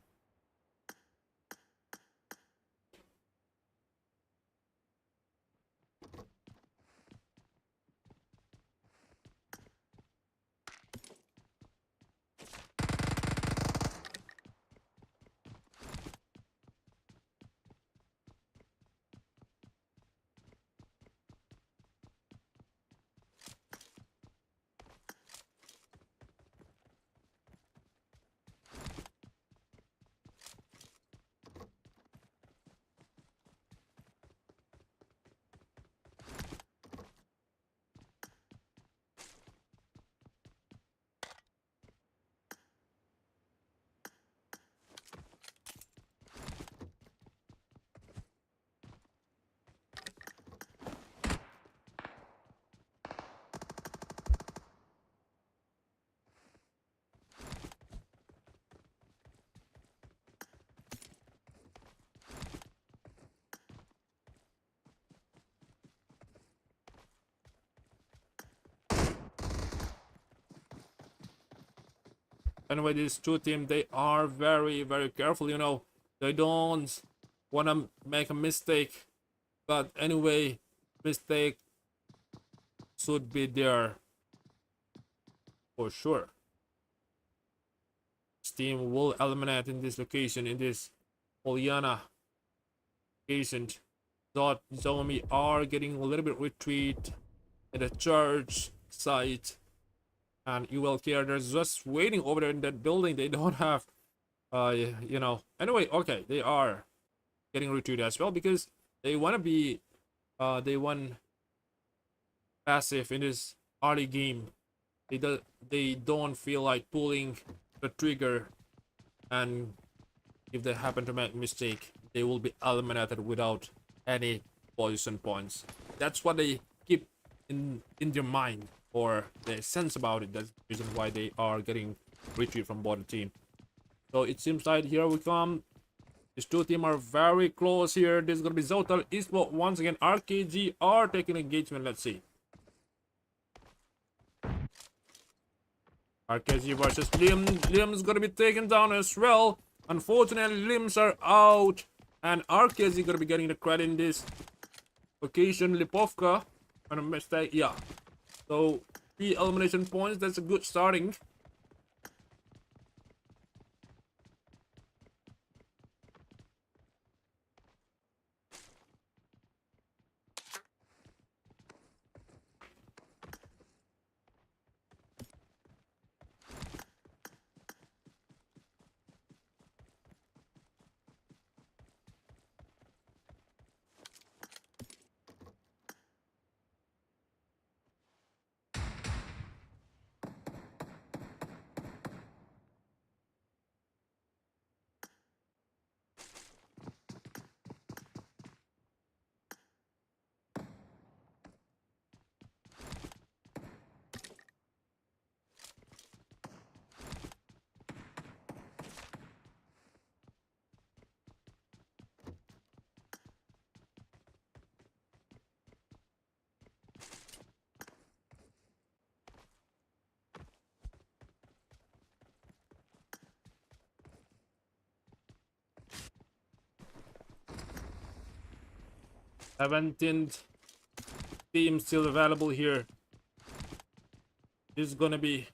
Anyway, these two teams, they are very, very careful, you know. They don't want to make a mistake. But anyway, mistake should be there for sure. This team will eliminate in this location, in this Polyana location. Dot Zomi are getting a little bit retreat in the church site. And ULK are just waiting over there in that building. They don't have, you know. Anyway, okay, they are getting retreated as well because they want to be, they want passive in this early game. They don't feel like pulling the trigger, and if they happen to make a mistake, they will be eliminated without any position points. That's what they keep in their mind, or their sense about it. That's the reason why they are getting retreat from both the team. So it seems like here we come. These two teams are very close here. This is gonna be Zotal Esports once again. RKG are taking engagement. Let's see. RKG versus Lim. Lim is gonna be taken down as well. Unfortunately, Limbs are out, and RKZ gonna be getting the credit in this occasion. Lipovka, on a mistake, yeah. So 3 elimination points. That's a good starting. 17th team still available here. This is gonna be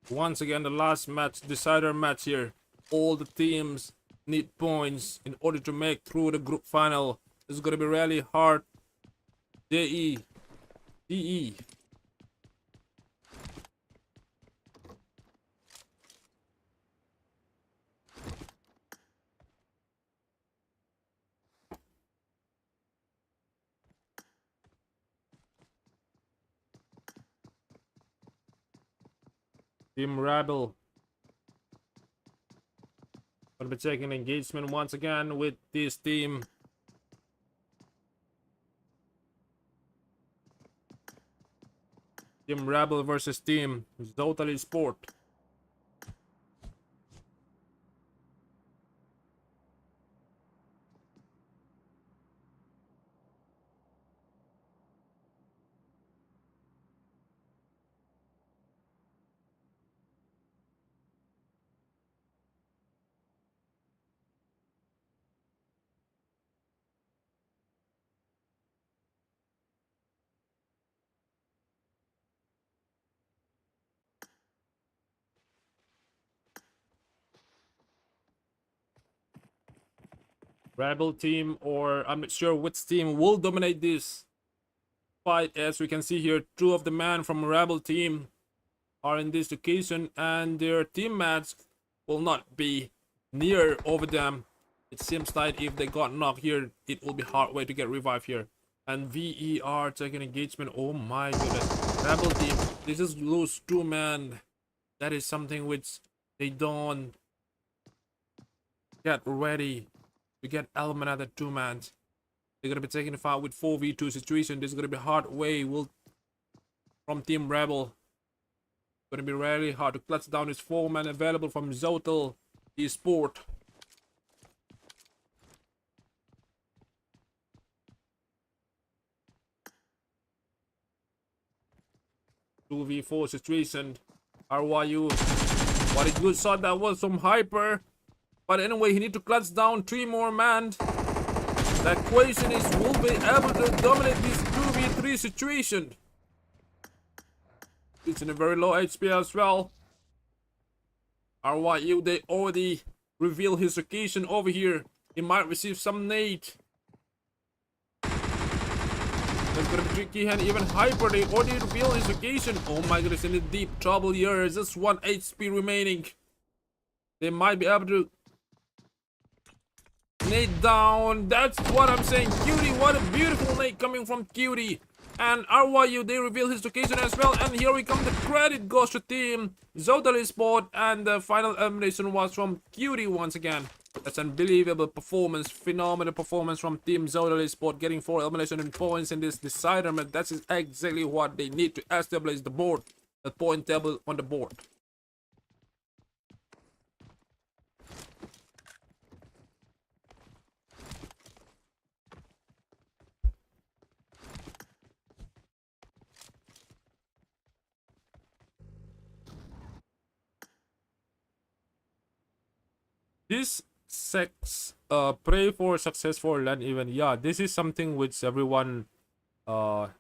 once again the last match, decider match here. All the teams need points in order to make through the group final. This is gonna be really hard. JE, DE. Team Rebel gonna be taking engagement once again with this team. Team Rebel versus Team Esports. Rebel team, or I'm not sure which team will dominate this fight. As we can see here, two of the men from Rebel team are in this location, and their teammates will not be near over them. It seems like if they got knocked here, it will be hard way to get revived here. And VER taking engagement. Oh my goodness. Rebel team, this is lose two man. That is something which they don't get ready to get element at the two man. They're gonna be taking the fight with 4v2 situation. This is gonna be hard way from Team Rebel. Gonna be really hard to clutch down his 4-man available from Zotel Esports. 2v4 situation. RYU. What a good shot that was from Hyper. But anyway, he need to clutch down 3 more man. The question is, will be able to dominate this 2v3 situation? It's in a very low HP as well. RYU, they already revealed his location over here. He might receive some nade. That's gonna be tricky, and even Hyper, they already revealed his location. Oh my goodness, in a deep trouble here. Just 1 HP remaining. They might be able to nade down. That's what I'm saying. Cutie, what a beautiful nade coming from Cutie. And RYU, they reveal his location as well. And here we come. The credit goes to Team Zotel Esports. And the final elimination was from Cutie once again. That's unbelievable performance. Phenomenal performance from Team Zotel Esports. Getting 4 elimination points in this decider match. That's exactly what they need to establish the board. The point table on the board. This pray for success for LAN event. Yeah, this is something which everyone the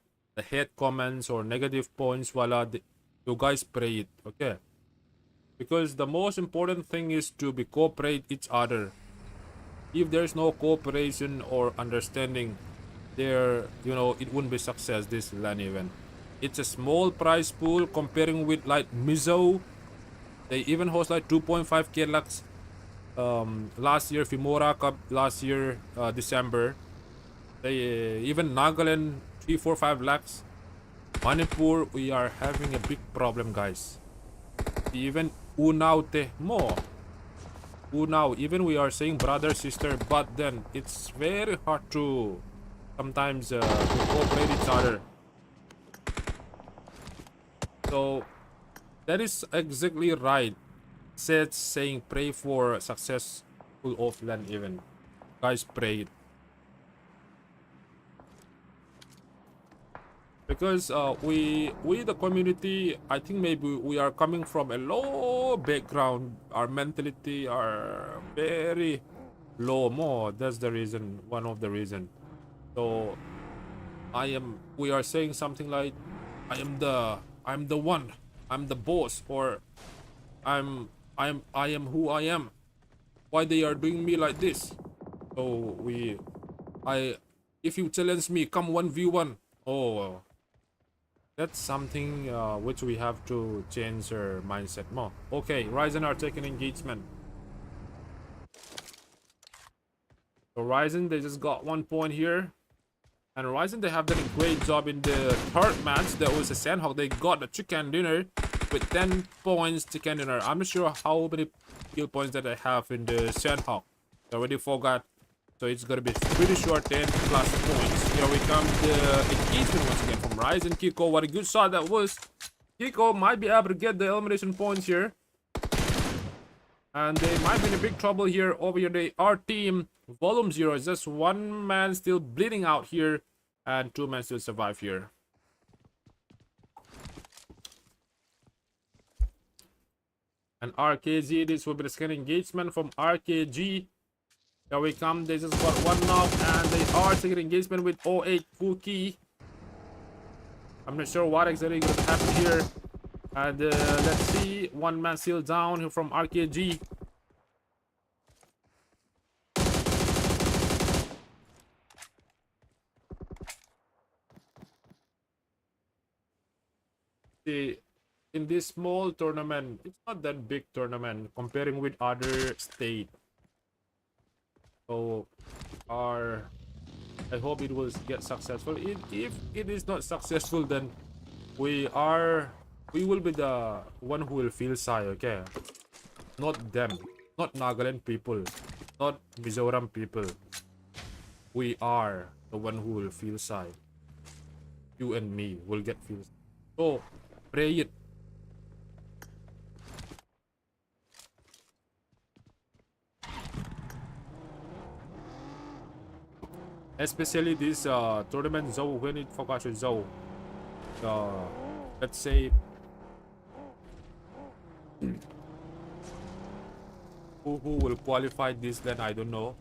hate comments or negative points while you guys pray it, okay? Because the most important thing is to be cooperate each other. If there's no cooperation or understanding there, you know, it wouldn't be success this LAN event. It's a small prize pool comparing with like Mizo. They even host like 2.5k lakhs. Last year Fimora Cup last year December. They even Nagaland 3-4-5 lakhs. Manipur, we are having a big problem, guys. Even Unaute more. Unau, even we are saying brother sister, but then it's very hard to sometimes to cooperate each other. So that is exactly right. Said saying pray for successful offline event. Guys, pray it. Because we the community, I think maybe we are coming from a low background. Our mentality are very low more. That's the reason, one of the reason. So we are saying something like, I'm the one, I'm the boss, or I am who I am. Why they are doing me like this? So I if you challenge me, come 1v1. Oh, that's something which we have to change our mindset more. Okay, Ryzen are taking engagement. So Ryzen, they just got 1 point here. And Ryzen, they have done a great job in the third match. That was a Sandhawk. They got the chicken dinner with 10 points chicken dinner. I'm not sure how many kill points that I have in the Sandhawk. I already forgot. So it's gonna be pretty short 10 plus points. Here we come, the engagement once again from Ryzen. Kiko, what a good shot that was. Kiko might be able to get the elimination points here. And they might be in a big trouble here over here. Our team, volume 0, is just one man still bleeding out here. And 2 men still survive here. And RKG, this will be the second engagement from RKG. Here we come. They just got 1 knock. And they are taking engagement with 08 Cookie. I'm not sure what exactly going to happen here. And let's see. 1 man still down here from RKG. In this small tournament, it's not that big tournament comparing with other state. So I hope it will get successful. If it is not successful, then we will be the one who will feel shy, okay? Not them, not Nagaland people, not Mizoram people. We are the one who will feel shy. You and me will get feel shy. So pray it. Especially this tournament zone, when it focuses zone. Let's say who will qualify this, then I don't know.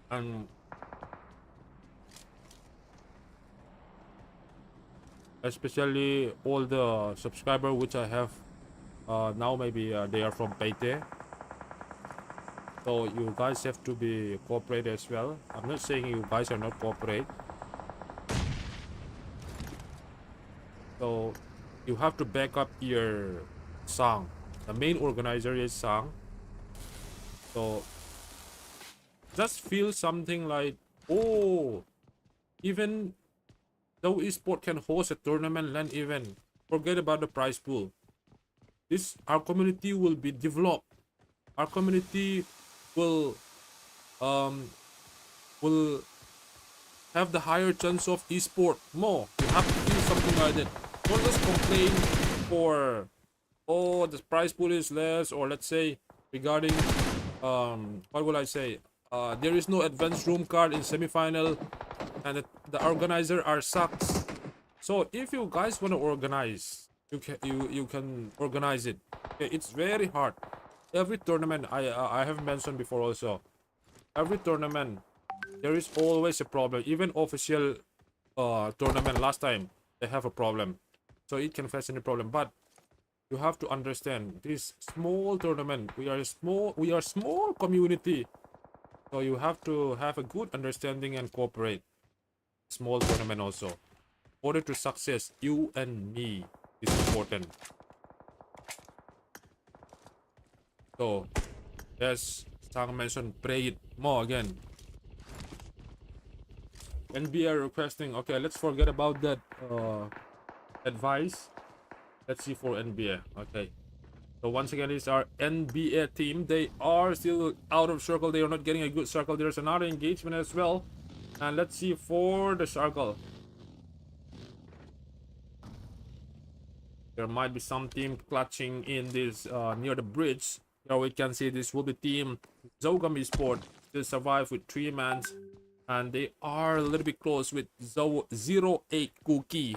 And especially all the subscriber which I have now, maybe they are from Paite. So you guys have to be cooperate as well. I'm not saying you guys are not cooperate. So you have to back up your song. The main organizer is song. So just feel something like, oh, even though Esports can host a tournament land event, forget about the prize pool. Our community will be developed. Our community will have the higher chance of esport more. You have to feel something like that. Don't just complain for, oh, the prize pool is less, or let's say regarding what will I say, there is no advanced room card in semi-final, and the organizer are sucks. So if you guys want to organize, you can organize it. Okay, it's very hard. Every tournament, I have mentioned before also, every tournament there is always a problem. Even official tournament last time, they have a problem. So it can face any problem. But you have to understand, this small tournament, we are small community. So you have to have a good understanding and cooperate. Small tournament also. In order to success, you and me is important. So, as Sang mentioned, pray it more again. NBA requesting. Okay, let's forget about that advice. Let's see for NBA. Okay. So once again, it's our NBA team. They are still out of circle. They are not getting a good circle. There's another engagement as well. And let's see for the circle. There might be some team clutching in this near the bridge. Here we can see this will be team Zogam Esports. Still survive with 3 men. And they are a little bit close with 08 Cookie.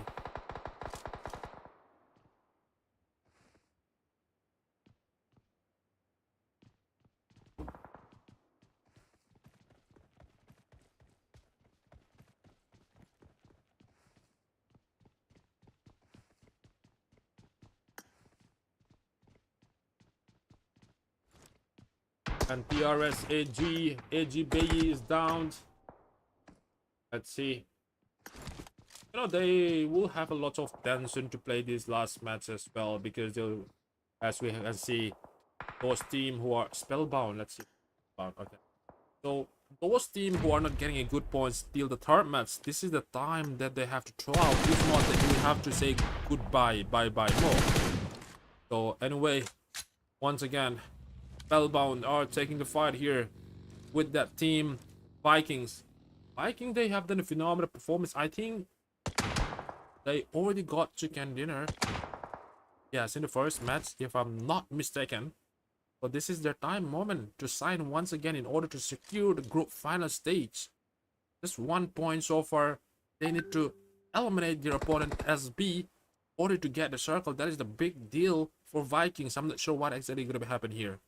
And TRS AG Bayi is down. Let's see. You know, they will have a lot of tension to play this last match as well, because they'll, as we can see, those team who are spellbound. Let's see. Okay. So those team who are not getting a good points till the third match, this is the time that they have to throw out. If not, that you have to say goodbye, bye more. So anyway, once again, spellbound are taking the fight here with that team. Vikings, they have done a phenomenal performance. I think they already got chicken dinner, yes, in the first match, if I'm not mistaken. But this is their time moment to sign once again in order to secure the group final stage. Just 1 point so far. They need to eliminate their opponent SB in order to get the circle. That is the big deal for Vikings. I'm not sure what exactly going to happen here.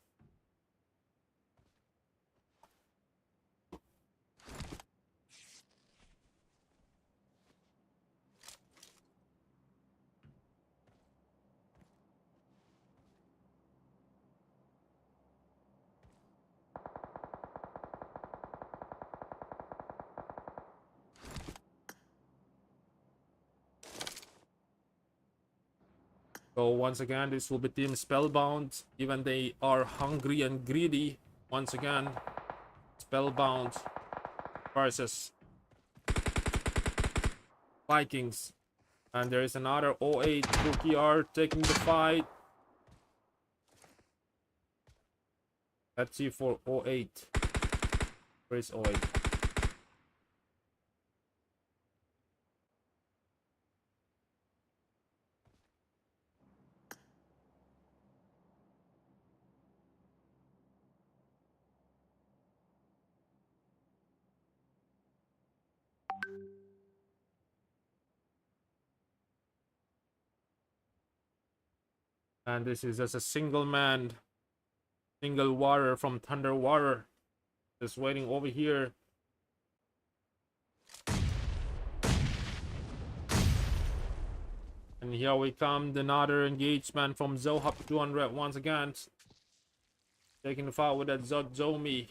So once again, this will be team Spellbound. Even they are hungry and greedy. Once again, Spellbound versus Vikings. And there is another 08 Rookie R taking the fight. Let's see for 08. Where is 08? And this is just a single man, single water from Thunder Water, just waiting over here. And here we come, another engagement from Zohab 200 once again, taking the fight with that Zomi.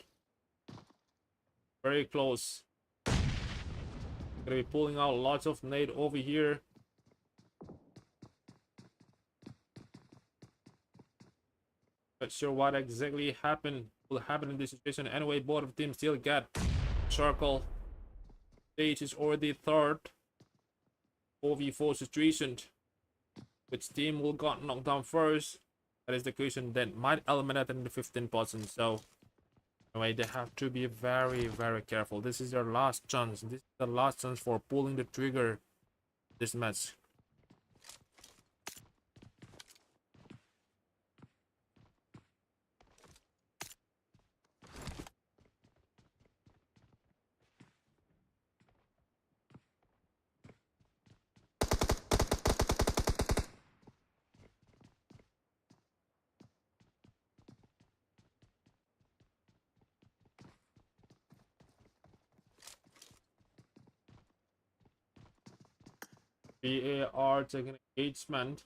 Very close. Gonna be pulling out lots of nade over here. Not sure what exactly will happen in this situation. Anyway, both of teams still get circle. Stage is already third. 4v4 situation. Which team will get knocked down first? That is the question that might eliminate in the 15%. So anyway, they have to be very, very careful. This is their last chance. This is the last chance for pulling the trigger this match. BAR taking engagement.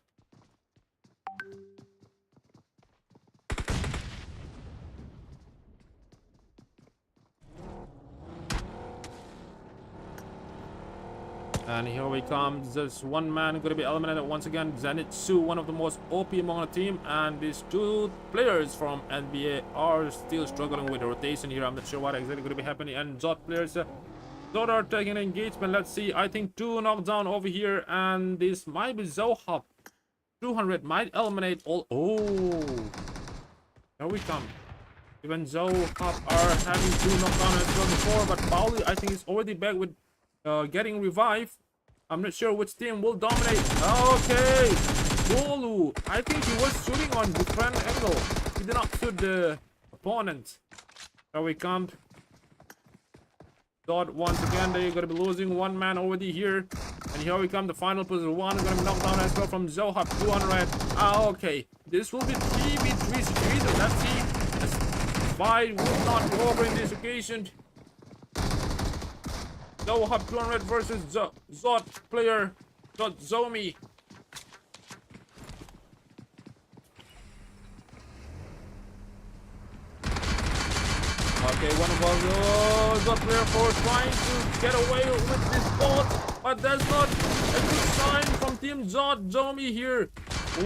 And here we come. There's one man going to be eliminated once again. Zenitsu, one of the most OP among the team. And these two players from NBA are still struggling with the rotation here. I'm not sure what exactly going to be happening. And Zot players, Zot are taking engagement. Let's see. I think 2 knockdown over here. And this might be Zohab. 200 might eliminate all. Oh, here we come. Even Zohab are having 2 knockdown as well before. But Pauli, I think, is already back with getting revived. I'm not sure which team will dominate. Okay, Bolu. I think he was shooting on different angle. He did not shoot the opponent. Here we come. Dot once again. They're gonna be losing one man already here. And here we come. The final position. One gonna be knocked down as well from Zohab 200. Okay, this will be 3v3 situation. Let's see. This fight will not be over in this occasion. Zohab 200 versus Zot player Zomi. Okay, one of us got player 4 trying to get away with this bot, but that's not a good sign from Team Zomi here.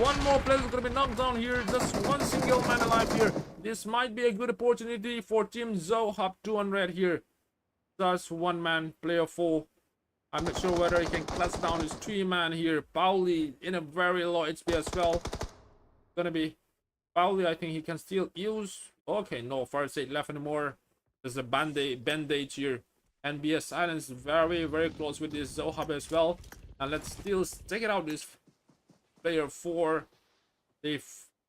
One more player is going to be knocked down here. Just one single man alive here. This might be a good opportunity for Team Zohab 200 here. Just one man, player 4. I'm not sure whether he can clutch down his 3-man here. Pauli in a very low HP as well. Gonna be Pauli, I think he can still use. Okay, no first aid left anymore. There's a bandage here. NBS Silence very, very close with this Zohab as well. And let's still check it out. This player 4. They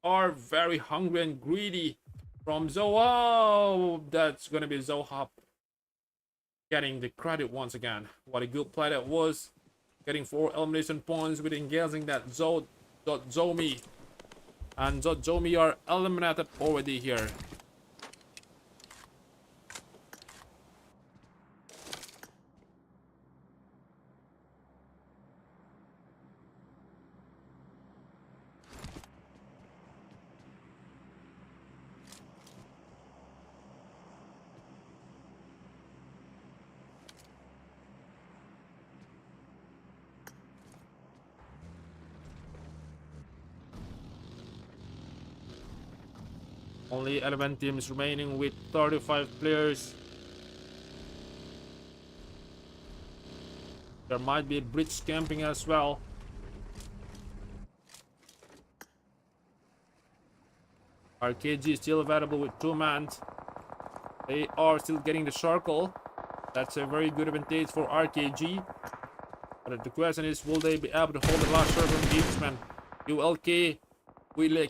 are very hungry and greedy from Zohab. That's gonna be Zohab getting the credit once again. What a good play that was. Getting 4 elimination points with engaging that Zomi. And Zomi are eliminated already here. Only 11 teams remaining with 35 players. There might be bridge camping as well. RKG is still available with 2 man. They are still getting the circle. That's a very good advantage for RKG. But the question is, will they be able to hold the last circle engagement? ULK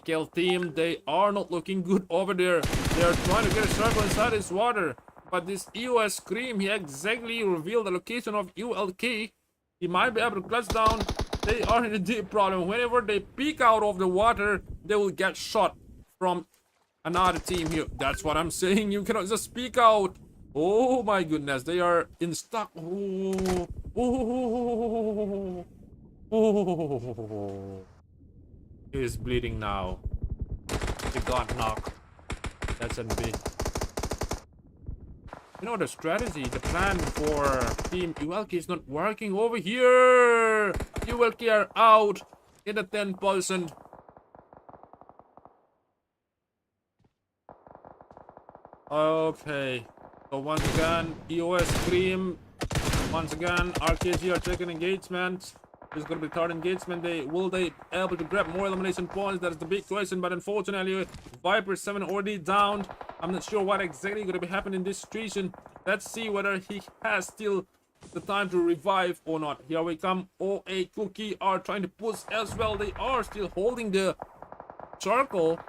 kill team, they are not looking good over there. They are trying to get a circle inside this water, but this EOS Scream, he exactly revealed the location of ULK. He might be able to clutch down. They are in a deep problem. Whenever they peek out of the water, they will get shot from another team here. That's what I'm saying. You cannot just peek out. Oh my goodness, they are in stuck. Oh, oh, oh, oh. He is bleeding now. He got knocked. That's NB. You know, the strategy, the plan for Team ULK is not working over here. ULK are out in the 10%. Okay. So once again, EOS Scream. Once again, RKG are taking engagement. This is going to be third engagement. Will they be able to grab more elimination points? That is the big question. But unfortunately, Viper 7 already down. I'm not sure what exactly going to be happening in this situation. Let's see whether he has still the time to revive or not. Here we come. OA Cookie are trying to push as well. They are still holding the circle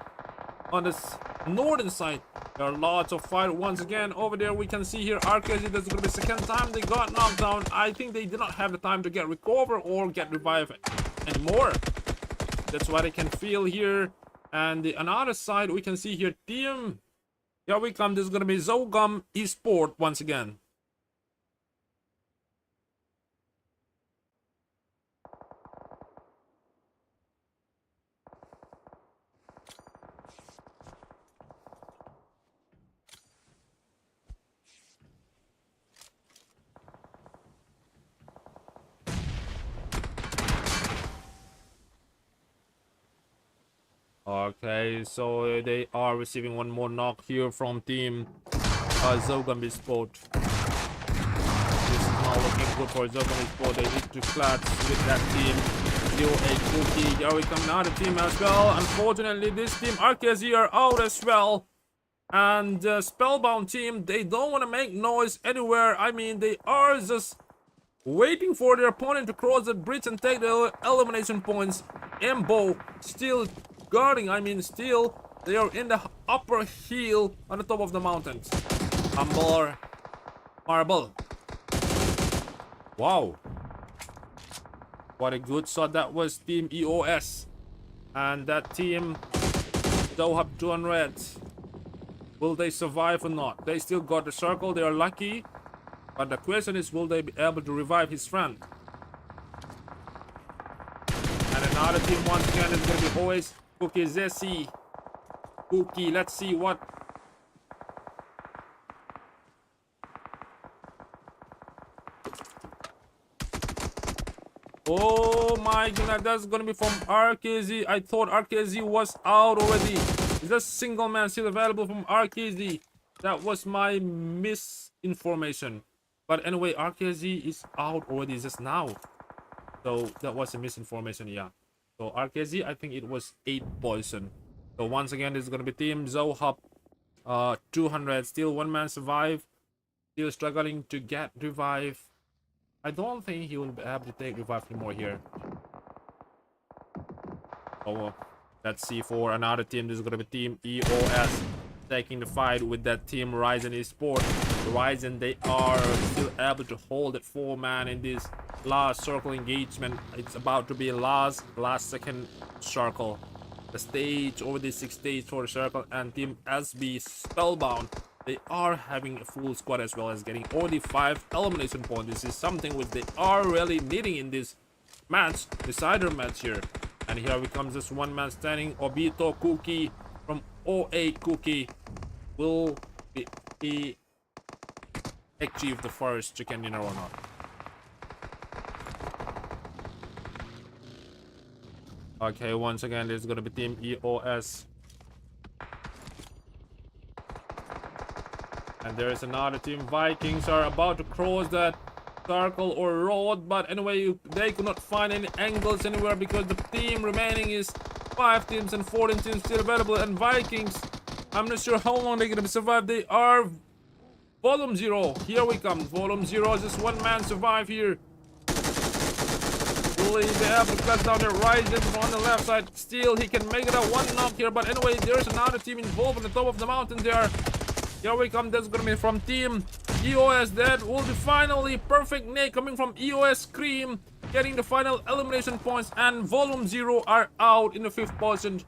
on this northern side. There are lots of fire once again over there. We can see here RKG. That's going to be the second time they got knocked down. I think they did not have the time to get recover or get revived anymore. That's what I can feel here. And on the other side, we can see here team. Here we come. This is going to be Zogam Esports once again. Okay, so they are receiving one more knock here from team Zogam Esports. This is not looking good for Zogam Esports. They need to clutch with that team. A Cookie. Here we come, another team as well. Unfortunately, this team RKZ are out as well. And the Spellbound team, they don't want to make noise anywhere. I mean, they are just waiting for their opponent to cross the bridge and take the elimination points. Embo still guarding, still they are in the upper hill on the top of the mountains. Humble Marble. Wow, what a good shot that was, team EOS. And that team Zohab 200, will they survive or not? They still got the circle, they are lucky, but the question is, will they be able to revive his friend? And another team once again is going to be always Cookie Zessi. Cookie, let's see what Oh my goodness, that's gonna be from RKZ. I thought RKZ was out already. Is that single man still available from RKZ? That was my misinformation. But anyway, RKZ is out already just now. So that was a misinformation, yeah. So RKZ, I think it was 8 poison. So once again, this is gonna be team Zohub 200. Still one man survive. Still struggling to get revive. I don't think he will be able to take revive anymore here. Oh, let's see for another team. This is gonna be team EOS taking the fight with that team Ryzen Esports. Ryzen, they are still able to hold it 4-man in this last circle engagement. It's about to be last second circle. The stage over the 6 stage for the circle, and team SB Spellbound, they are having a full squad as well as getting only 5 elimination points. This is something which they are really needing in this match, decider match here. And here we comes this one man standing. Obito Cookie from OA Cookie will be achieve the first chicken dinner or not. Okay, once again, this is gonna be team EOS. And there is another team. Vikings are about to cross that circle or road, but anyway, they could not find any angles anywhere because the team remaining is 5 teams and 14 teams still available. And Vikings, I'm not sure how long they're gonna survive. They are volume 0. Here we come. Volume 0. Just one man survive here. Will he be able to cut down the Ryzen on the left side? Still, he can make it a 1 knock here. But anyway, there's another team involved on the top of the mountain there. Here we come. That's gonna be from team EOS. That will be finally perfect nade coming from EOS Cream, getting the final elimination points, and volume 0 are out in the 5th position.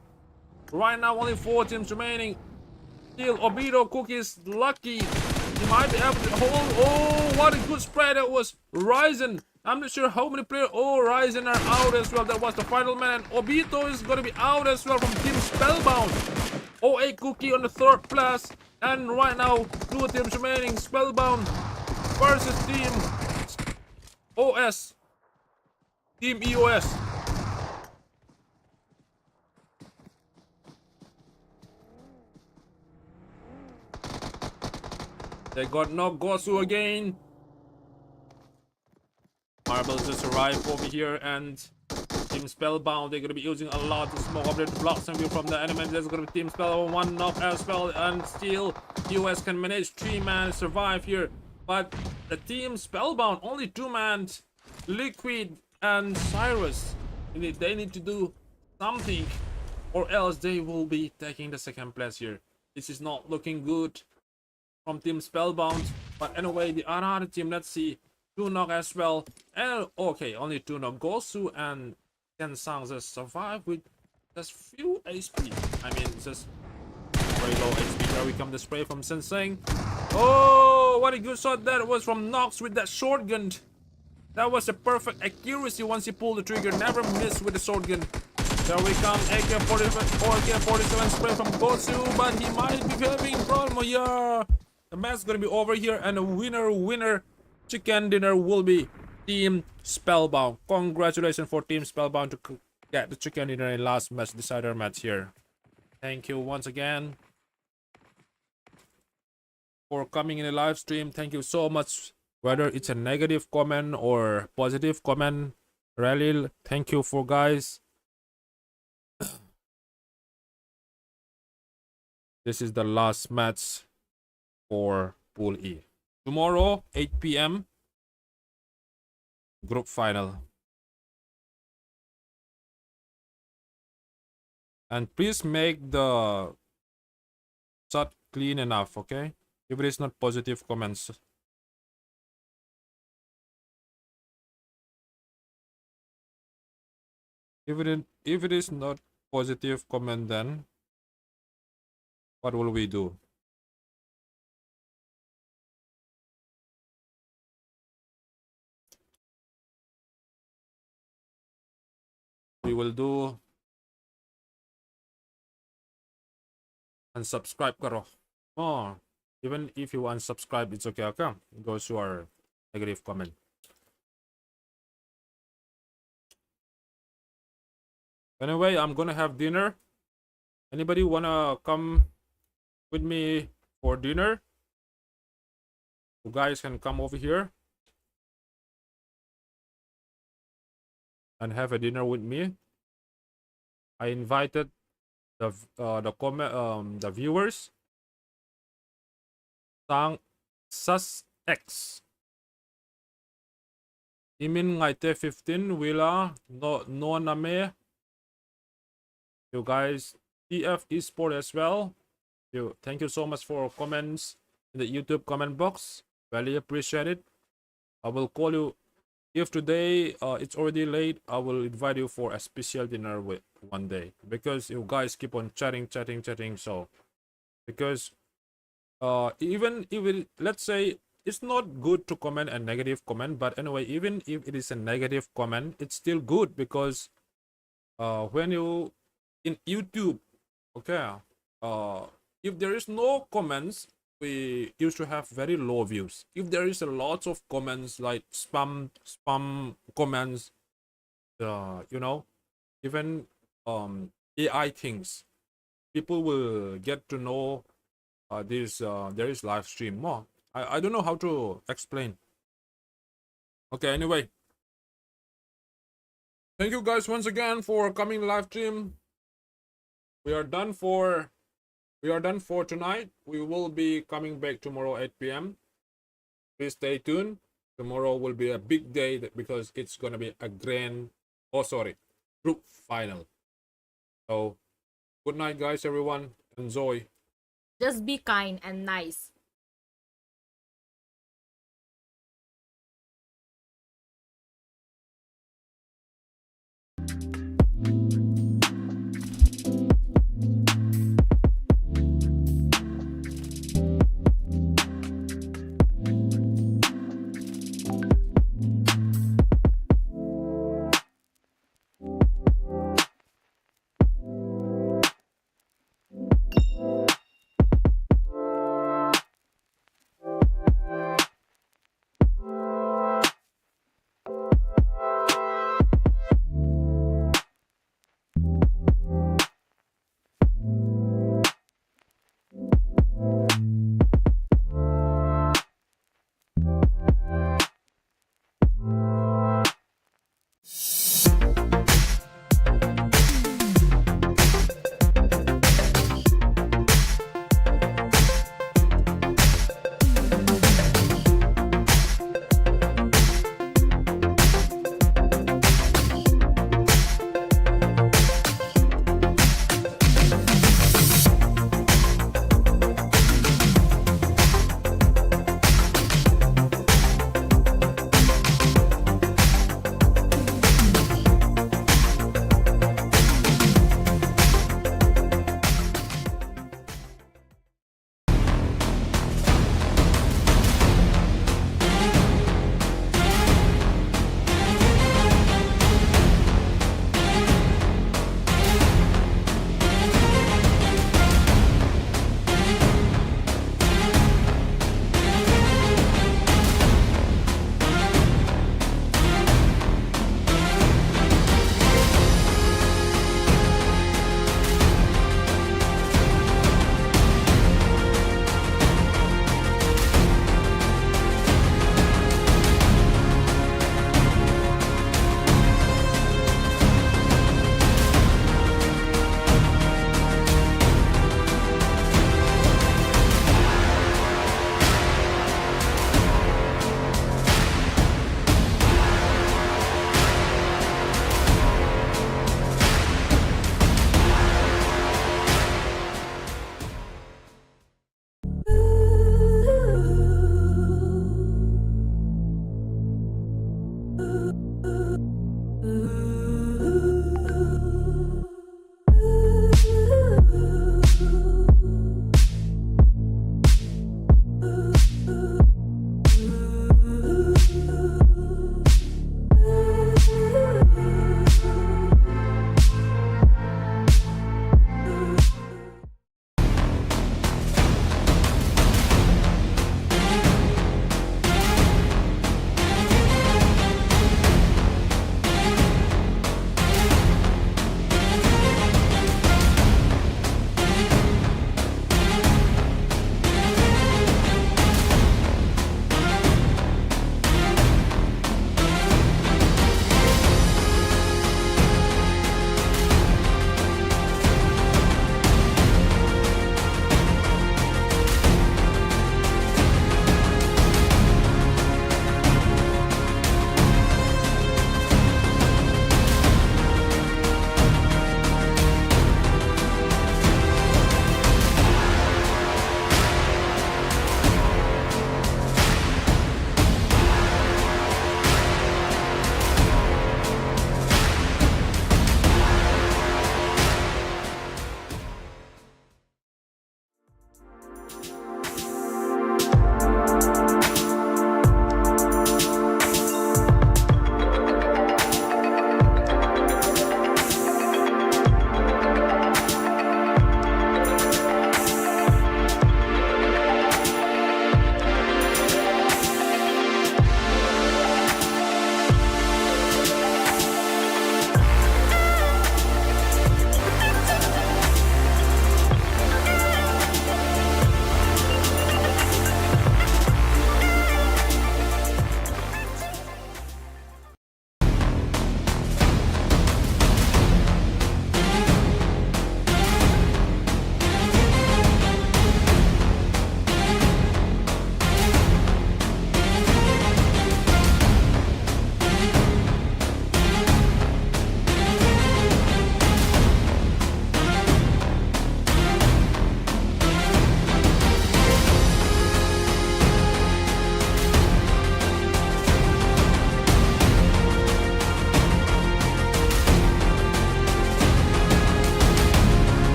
Right now, only 4 teams remaining. Still, Obito Cookies lucky. He might be able to hold. Oh, what a good spray that was. Ryzen. I'm not sure how many players. Oh, Ryzen are out as well. That was the final man. Obito is gonna be out as well from team Spellbound. OA Cookie on the 3rd place. And right now, 2 teams remaining. Spellbound versus team OS. Team EOS. They got no Gosu again. Marbles just arrived over here, and team Spellbound, they're gonna be using a lot of smoke over there to block some view from the enemy. There's gonna be team Spellbound, 1 knock as well, and still US can manage 3-man survive here. But the team Spellbound, only 2-man, Liquid and Cyrus. They need to do something, or else they will be taking the 2nd place here. This is not looking good from team Spellbound. But anyway, the other team, let's see. 2 knock as well, and okay, only 2 knock. Gosu and Tensang just survive with just few HP. I mean, just very low HP. Here we come, the spray from Sensei. Oh, what a good shot that was from Nox with that shotgun. That was a perfect accuracy once he pulled the trigger. Never miss with the shotgun. There we come, AK-47 or AK-47 spray from Gosu, but he might be having a problem. Oh, yeah, the match is gonna be over here, and the winner chicken dinner will be team Spellbound. Congratulations for team Spellbound to get the chicken dinner in last match decider match here. Thank you once again for coming in the live stream. Thank you so much, whether it's a negative comment or positive comment. Really, thank you for guys. This is the last match for Pool E. Tomorrow, 8 p.m. group final. And please make the chat clean enough, okay? If it is not positive comments. If it is not positive comment, then what will we do? We will do unsubscribe karo. Oh, even if you unsubscribe, it's okay. Okay, it goes to our negative comment. Anyway, I'm gonna have dinner. Anybody wanna come with me for dinner? You guys can come over here and have a dinner with me. I invited the viewers. Sang Sus X. Imin ngaite 15 wila no name. You guys TF Esports as well. Thank you so much for comments in the YouTube comment box. Really appreciate it. I will call you if today it's already late. I will invite you for a special dinner with one day because you guys keep on chatting. So because even if let's say it's not good to comment a negative comment, but anyway, even if it is a negative comment, it's still good because when you in YouTube, okay, if there is no comments, we used to have very low views. If there is a lot of comments like spam comments, you know, even AI things, people will get to know this there is live stream more. I don't know how to explain. Okay, anyway, thank you guys once again for coming live stream. We are done for tonight. We will be coming back tomorrow 8 p.m. Please stay tuned. Tomorrow will be a big day because it's gonna be a group final. So good night guys, everyone. Enjoy. Just be kind and nice.